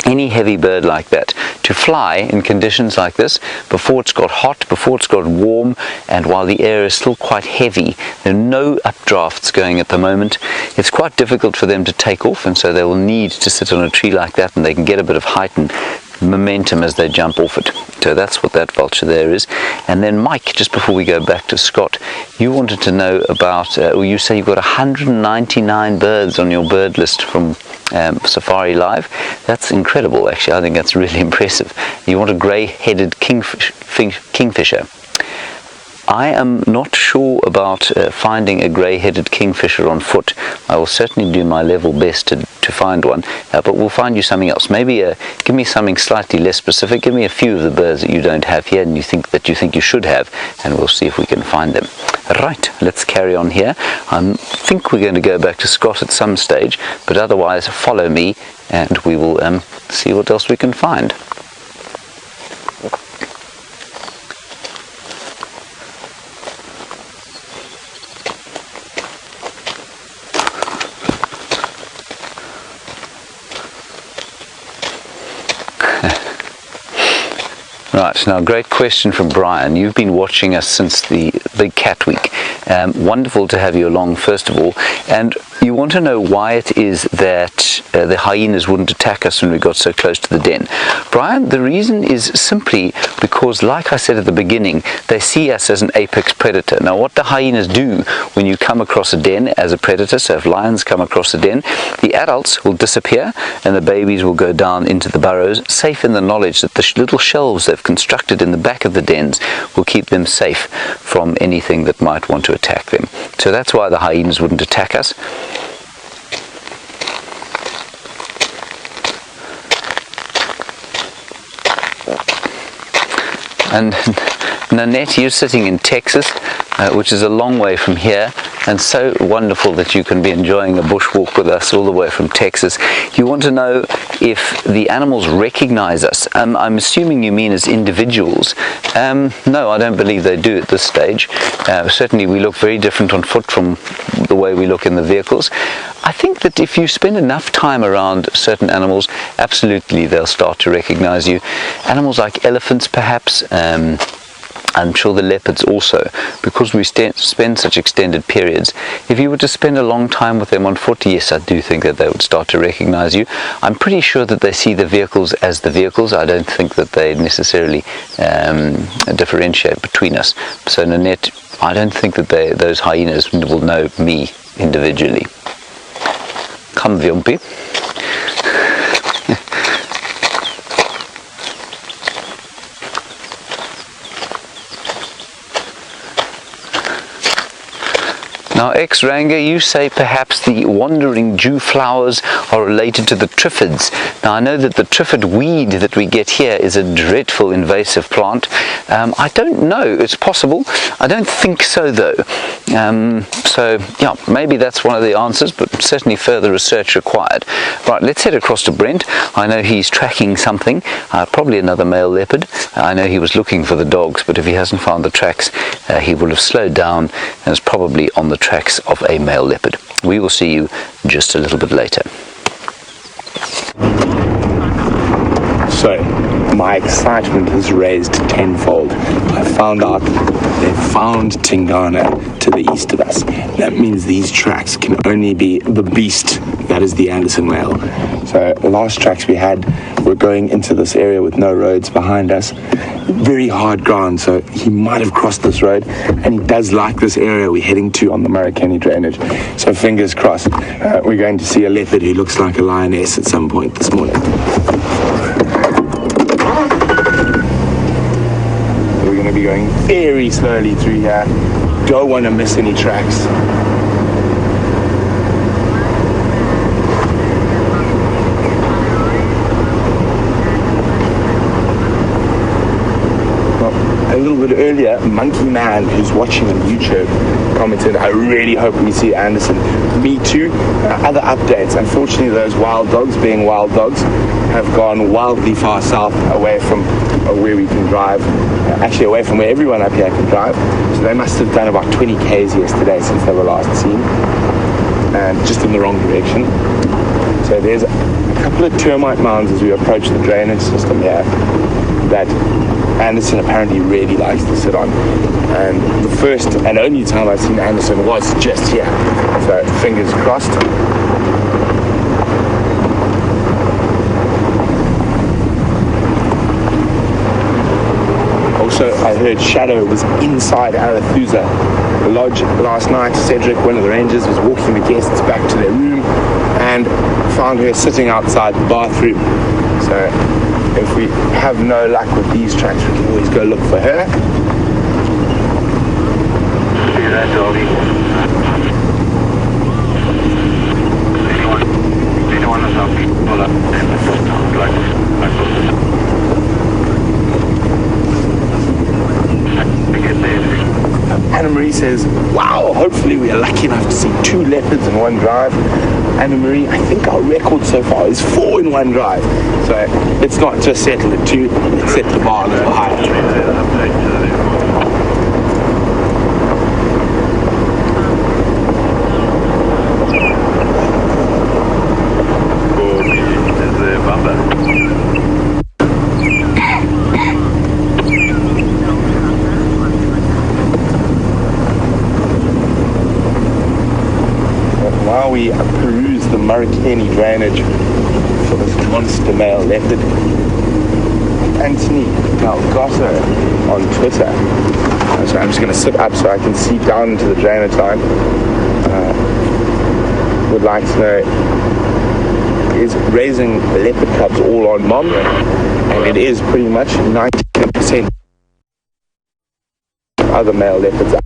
any heavy bird like that, to fly in conditions like this, before it's got hot, before it's got warm, and while the air is still quite heavy, there are no updrafts going at the moment, it's quite difficult for them to take off, and so they will need to sit on a tree like that, and they can get a bit of height and momentum as they jump off it. So that's what that vulture there is. And then Mike, just before we go back to Scott, you wanted to know about, or you say you've got 199 birds on your bird list from Safari Live. That's incredible, actually. I think that's really impressive. You want a grey-headed kingfisher. I am not sure about finding a grey-headed kingfisher on foot. I will certainly do my level best to find one, but we'll find you something else. Maybe give me something slightly less specific. Give me a few of the birds that you don't have here and you think you should have, and we'll see if we can find them. Right, let's carry on here. I think we're going to go back to Scott at some stage, but otherwise follow me and we will see what else we can find. Right, now great question from Brian. You've been watching us since the Big Cat Week. Wonderful to have you along, first of all. And you want to know why it is that the hyenas wouldn't attack us when we got so close to the den. Brian, the reason is simply because, like I said at the beginning, they see us as an apex predator. Now, what the hyenas do when you come across a den as a predator, so if lions come across a den, the adults will disappear and the babies will go down into the burrows, safe in the knowledge that the little shelves they've constructed in the back of the dens will keep them safe from anything that might want to attack them. So that's why the hyenas wouldn't attack us. And Nanette, you're sitting in Texas, which is a long way from here, and so wonderful that you can be enjoying a bushwalk with us all the way from Texas. You want to know if the animals recognize us. I'm assuming you mean as individuals. No, I don't believe they do at this stage. Certainly we look very different on foot from the way we look in the vehicles. I think that if you spend enough time around certain animals, absolutely they'll start to recognize you. Animals like elephants, perhaps, I'm sure the leopards also, because we spend such extended periods. If you were to spend a long time with them on foot, yes, I do think that they would start to recognize you. I'm pretty sure that they see the vehicles as the vehicles. I don't think that they necessarily differentiate between us. So Nanette, I don't think that those hyenas will know me individually. Come, Vyompi. Now, ex-Ranger, you say perhaps the wandering dew flowers are related to the triffids. Now, I know that the triffid weed that we get here is a dreadful invasive plant. I don't know. It's possible. I don't think so, though. So, yeah, maybe that's one of the answers, but certainly further research required. Right, let's head across to Brent. I know he's tracking something, probably another male leopard. I know he was looking for the dogs, but if he hasn't found the tracks, he will have slowed down and is probably on the tracks of a male leopard. We will see you just a little bit later. So, my excitement has raised tenfold. I found out they found Tingana to the east of us. That means these tracks can only be the beast that is the Anderson male. So, the last tracks we had were going into this area with no roads behind us. Very hard ground, so he might have crossed this road, and he does like this area we're heading to on the Murray-Kenny drainage. So fingers crossed, we're going to see a leopard who looks like a lioness at some point this morning. We're going to be going very slowly through here. Don't want to miss any tracks. A little bit earlier, Monkey Man, who's watching on YouTube, commented, I really hope we see Anderson. Me too. Other updates. Unfortunately, those wild dogs, being wild dogs, have gone wildly far south, away from where we can drive. Actually, away from where everyone up here can drive. So they must have done about 20 Ks yesterday since they were last seen. And just in the wrong direction. So there's a couple of termite mounds as we approach the drainage system here that Anderson apparently really likes to sit on, and the first and only time I've seen Anderson was just here, so fingers crossed. Also, I heard Shadow was inside Arathusa Lodge last night. Cedric, one of the rangers, was walking the guests back to their room and found her sitting outside the bathroom. So if we have no luck with these tracks, we can always go look for her. See that doggy? Anyone that's up, pull up. Anna Marie says, wow, hopefully we are lucky enough to see 2 leopards in one drive. Anna Marie, I think our record so far is 4 in one drive. So it's not just settled at 2, it's set the bar a little higher. hurricaney drainage for this monster male leopard. Anthony Malgotta on Twitter. So I'm just going to sit up so I can see down into the drainage line. Would like to know, is raising leopard cubs all on mom? And it is pretty much 90% other male leopards.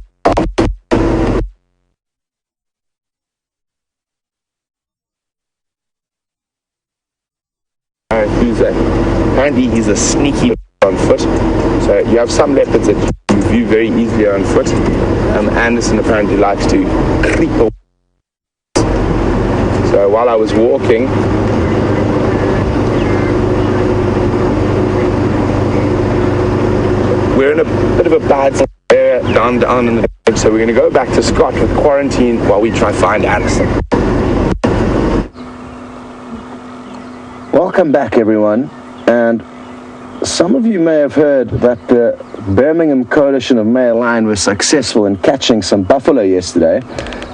Arathusa. Apparently he's a sneaky on foot. So you have some leopards that you view very easily on foot. Anderson apparently likes to creep away. So while I was walking, we're in a bit of a bad area down in the village, so we're going to go back to Scott with quarantine while we try to find Anderson. Welcome back, everyone. And some of you may have heard that the Birmingham Coalition of Male Lion was successful in catching some buffalo yesterday,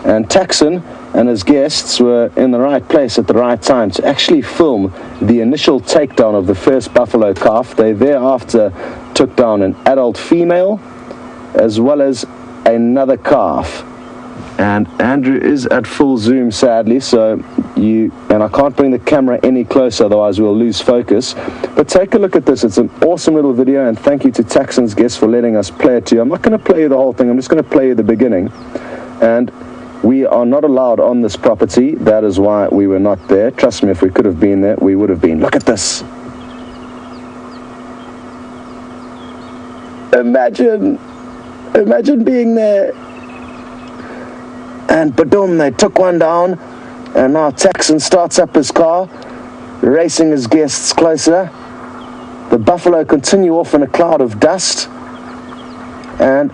and Taxon and his guests were in the right place at the right time to actually film the initial takedown of the first buffalo calf. They thereafter took down an adult female as well as another calf. And Andrew is at full zoom, sadly, and I can't bring the camera any closer, otherwise we'll lose focus. But take a look at this. It's an awesome little video, and thank you to Taxon's guests for letting us play it to you. I'm not going to play you the whole thing, I'm just going to play you the beginning. And we are not allowed on this property. That is why we were not there. Trust me, if we could have been there, we would have been. Look at this. Imagine being there. And boom, they took one down, and now Taxon starts up his car, racing his guests closer. The buffalo continue off in a cloud of dust, and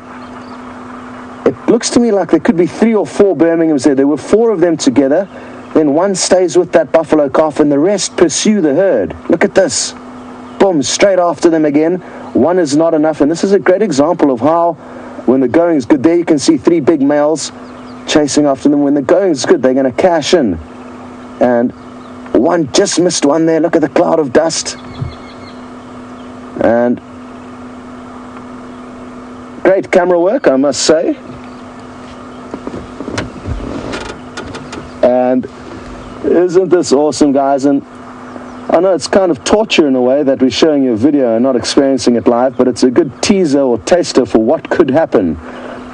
it looks to me like there could be 3 or 4 Birminghams there. There were 4 of them together, then one stays with that buffalo calf, and the rest pursue the herd. Look at this. Boom, straight after them again. One is not enough, and this is a great example of how, when the going is good, there you can see 3 big males chasing after them. When the going is good, they're going to cash in. And one just missed one there. Look at the cloud of dust. And great camera work, I must say. And isn't this awesome, guys? And I know it's kind of torture in a way that we're showing you a video and not experiencing it live, but it's a good teaser or taster for what could happen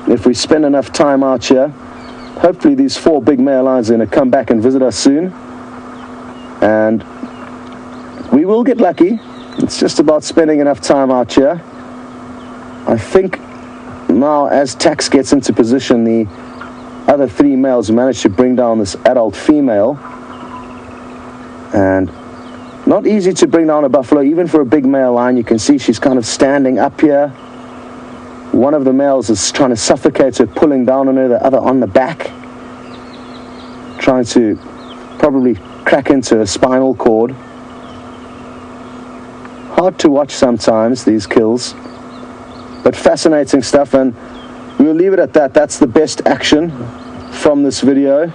if we spend enough time out here. Hopefully these 4 big male lions are going to come back and visit us soon, and we will get lucky. It's just about spending enough time out here. I think now as Tax gets into position, the other 3 males managed to bring down this adult female, and not easy to bring down a buffalo even for a big male lion. You can see she's kind of standing up here. One of the males is trying to suffocate her, pulling down on her, the other on the back, trying to probably crack into her spinal cord. Hard to watch sometimes, these kills, but fascinating stuff, and we'll leave it at that. That's the best action from this video.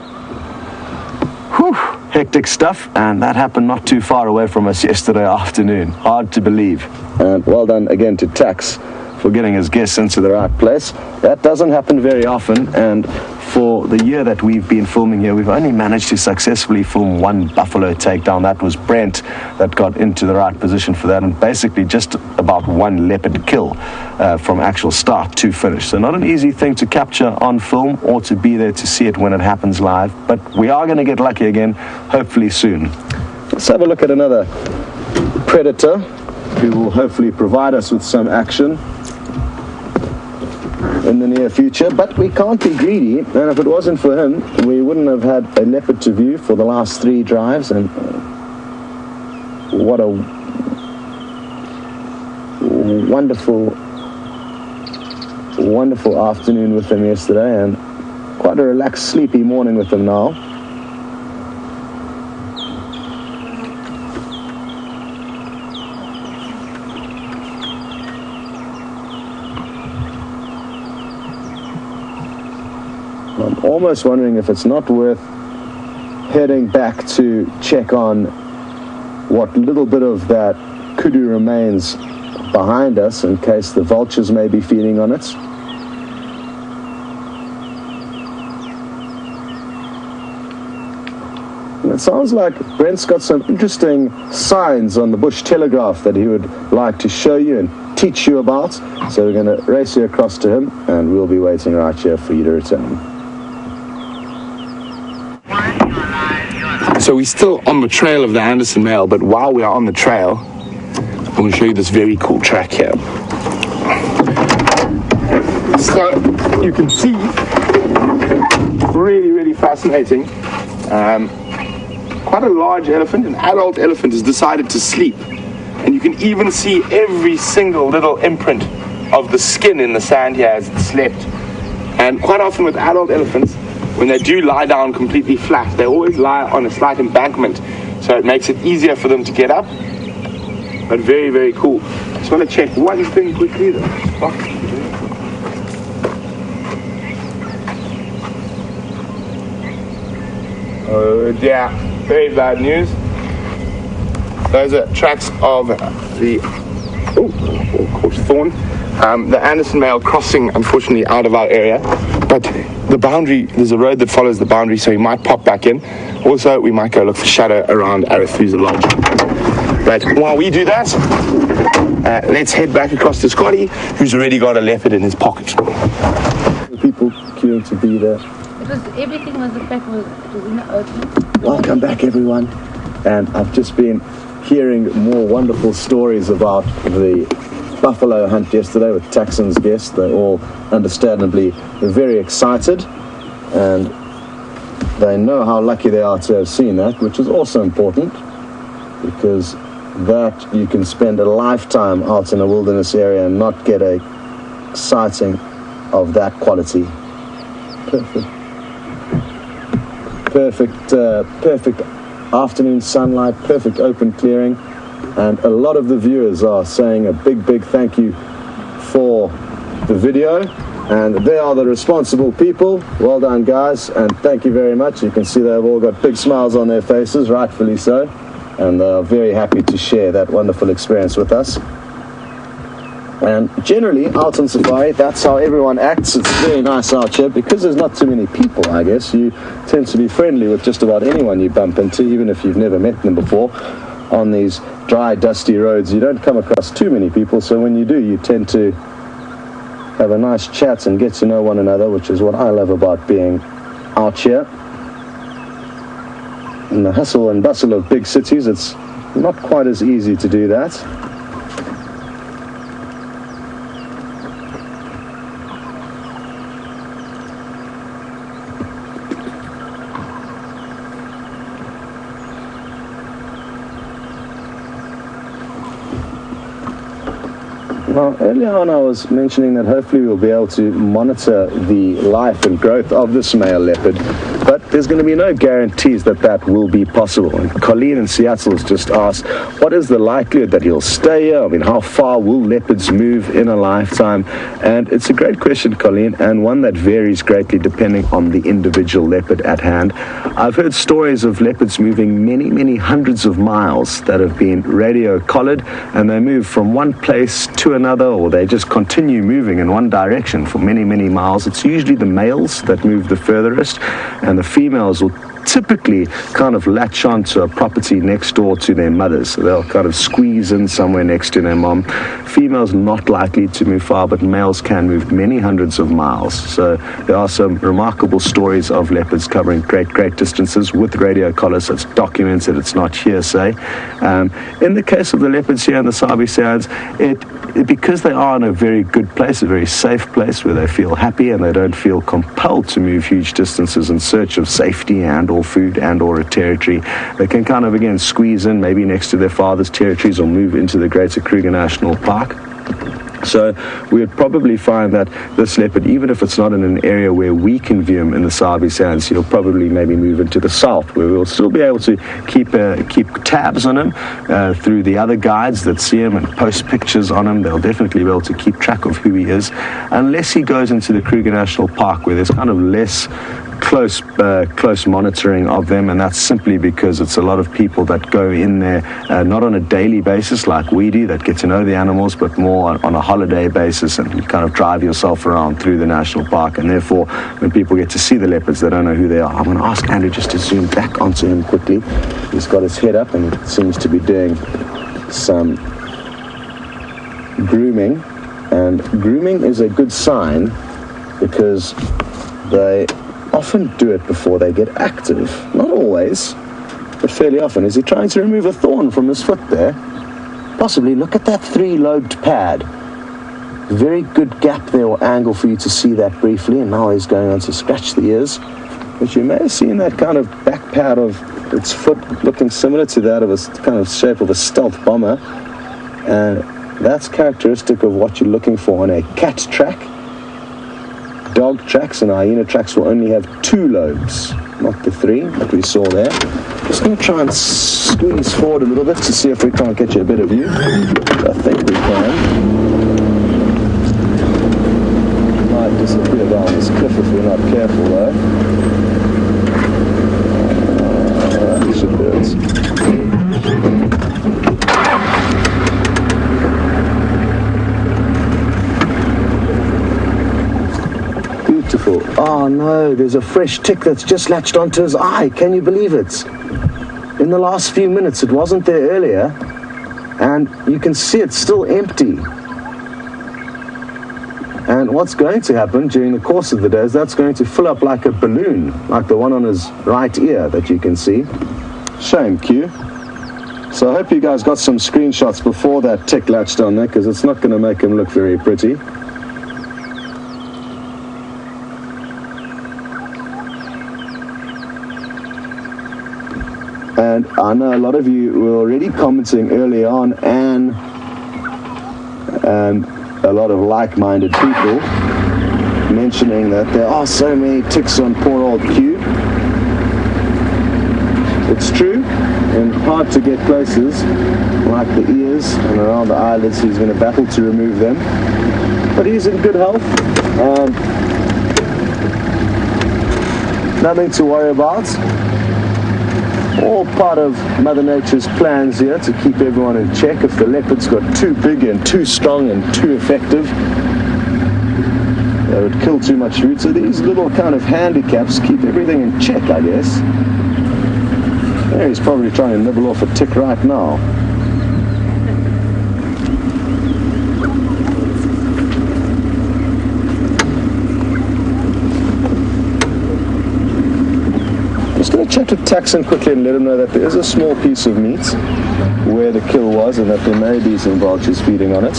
Whew, hectic stuff, and that happened not too far away from us yesterday afternoon. Hard to believe. And well done again to Tax for getting his guests into the right place. That doesn't happen very often, and for the year that we've been filming here, we've only managed to successfully film 1 buffalo takedown. That was Brent that got into the right position for that, and basically just about 1 leopard kill from actual start to finish. So not an easy thing to capture on film or to be there to see it when it happens live, but we are going to get lucky again, hopefully soon. Let's have a look at another predator who will hopefully provide us with some action in the near future, but we can't be greedy, and if it wasn't for him, we wouldn't have had a leopard to view for the last 3 drives. And what a wonderful afternoon with him yesterday, and quite a relaxed, sleepy morning with him now. I'm almost wondering if it's not worth heading back to check on what little bit of that kudu remains behind us in case the vultures may be feeding on it. And it sounds like Brent's got some interesting signs on the Bush Telegraph that he would like to show you and teach you about. So we're going to race you across to him, and we'll be waiting right here for you to return. So we're still on the trail of the Anderson male, but while we are on the trail, I'm going to show you this very cool track here. So you can see, really fascinating. Quite a large elephant, an adult elephant, has decided to sleep. And you can even see every single little imprint of the skin in the sand here as it slept. And quite often with adult elephants, when they do lie down completely flat, they always lie on a slight embankment, so it makes it easier for them to get up. But very cool. Just want to check one thing quickly though. Oh yeah, very bad news. Those are tracks of the thorn. The Anderson male crossing, unfortunately, out of our area. But the boundary, there's a road that follows the boundary, so he might pop back in. Also, we might go look for shadow around Arathusa Lodge. But while we do that, let's head back across to Scotty, who's already got a leopard in his pocket. People queuing to be there. Everything was the fact was in the open. Welcome back, everyone. And I've just been hearing more wonderful stories about the buffalo hunt yesterday with Taxon's guests. They're all understandably very excited, and they know how lucky they are to have seen that, which is also important, because that you can spend a lifetime out in a wilderness area and not get a sighting of that quality. Perfect afternoon sunlight, perfect open clearing, and a lot of the viewers are saying a big thank you for the video, and they are the responsible people. Well done, guys, and thank you very much. You can see they've all got big smiles on their faces, rightfully so, and they are very happy to share that wonderful experience with us. And generally, out on safari, that's how everyone acts. It's very nice out here because there's not too many people, I guess. You tend to be friendly with just about anyone you bump into, even if you've never met them before. On these dry, dusty roads, you don't come across too many people, so when you do, you tend to have a nice chat and get to know one another, which is what I love about being out here. In the hustle and bustle of big cities, it's not quite as easy to do that. Now, earlier on I was mentioning that hopefully we'll be able to monitor the life and growth of this male leopard, but there's going to be no guarantees that that will be possible. And Colleen in Seattle has just asked, what is the likelihood that he'll stay here? I mean, how far will leopards move in a lifetime? And it's a great question, Colleen, and one that varies greatly depending on the individual leopard at hand. I've heard stories of leopards moving many hundreds of miles that have been radio collared, and they move from one place to another, or they just continue moving in one direction for many miles. It's usually the males that move the furthest, and the females will typically kind of latch on to a property next door to their mothers. So they'll kind of squeeze in somewhere next to their mom. Females not likely to move far, but males can move many hundreds of miles. So there are some remarkable stories of leopards covering great distances with radio collars. It's documented, it's not hearsay. In the case of the leopards here in the Sabi Sands, because they are in a very good place, a very safe place where they feel happy and they don't feel compelled to move huge distances in search of safety and or food and or a territory, they can kind of again squeeze in maybe next to their father's territories or move into the Greater Kruger National Park. So we would probably find that this leopard, even if it's not in an area where we can view him in the Sabi Sands, he'll probably maybe move into the south, where we'll still be able to keep tabs on him through the other guides that see him and post pictures on him. They'll definitely be able to keep track of who he is, unless he goes into the Kruger National Park, where there's kind of less close monitoring of them, and that's simply because it's a lot of people that go in there not on a daily basis like we do, that get to know the animals, but more on a holiday basis, and you kind of drive yourself around through the national park. And therefore, when people get to see the leopards, they don't know who they are. I'm going to ask Andrew just to zoom back onto him quickly. He's got his head up and he seems to be doing some grooming, and grooming is a good sign because they often do it before they get active. Not always, but fairly often. Is he trying to remove a thorn from his foot there? Possibly. Look at that 3-lobed pad. Very good gap there, or angle, for you to see that briefly, and now he's going on to scratch the ears, but you may have seen that kind of back pad of its foot looking similar to that of a kind of shape of a stealth bomber, and that's characteristic of what you're looking for on a cat track. Dog tracks and hyena tracks will only have 2 lobes, not the 3 that we saw there. Just going to try and squeeze forward a little bit to see if we can't get you a bit of view. I think we can. Might disappear down this cliff if we're not careful though. That should do it. Beautiful. Oh no, there's a fresh tick that's just latched onto his eye. Can you believe it? In the last few minutes, it wasn't there earlier, and you can see it's still empty. And what's going to happen during the course of the day is that's going to fill up like a balloon, like the one on his right ear that you can see. Shame, Q. So I hope you guys got some screenshots before that tick latched on there, because it's not going to make him look very pretty. And I know a lot of you were already commenting early on, and a lot of like-minded people mentioning that there are so many ticks on poor old Q. It's true, in hard to get places like the ears and around the eyelids, he's going to battle to remove them, but he's in good health and nothing to worry about. All part of Mother Nature's plans here to keep everyone in check. If the leopards got too big and too strong and too effective, they would kill too much food. So these little kind of handicaps keep everything in check, I guess. Yeah, he's probably trying to nibble off a tick right now. Just going to chat with Taxon quickly and let him know that there is a small piece of meat where the kill was and that there may be some vultures feeding on it.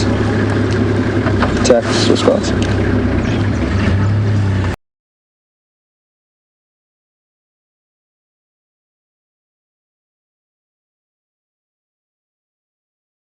Tax, or Scott?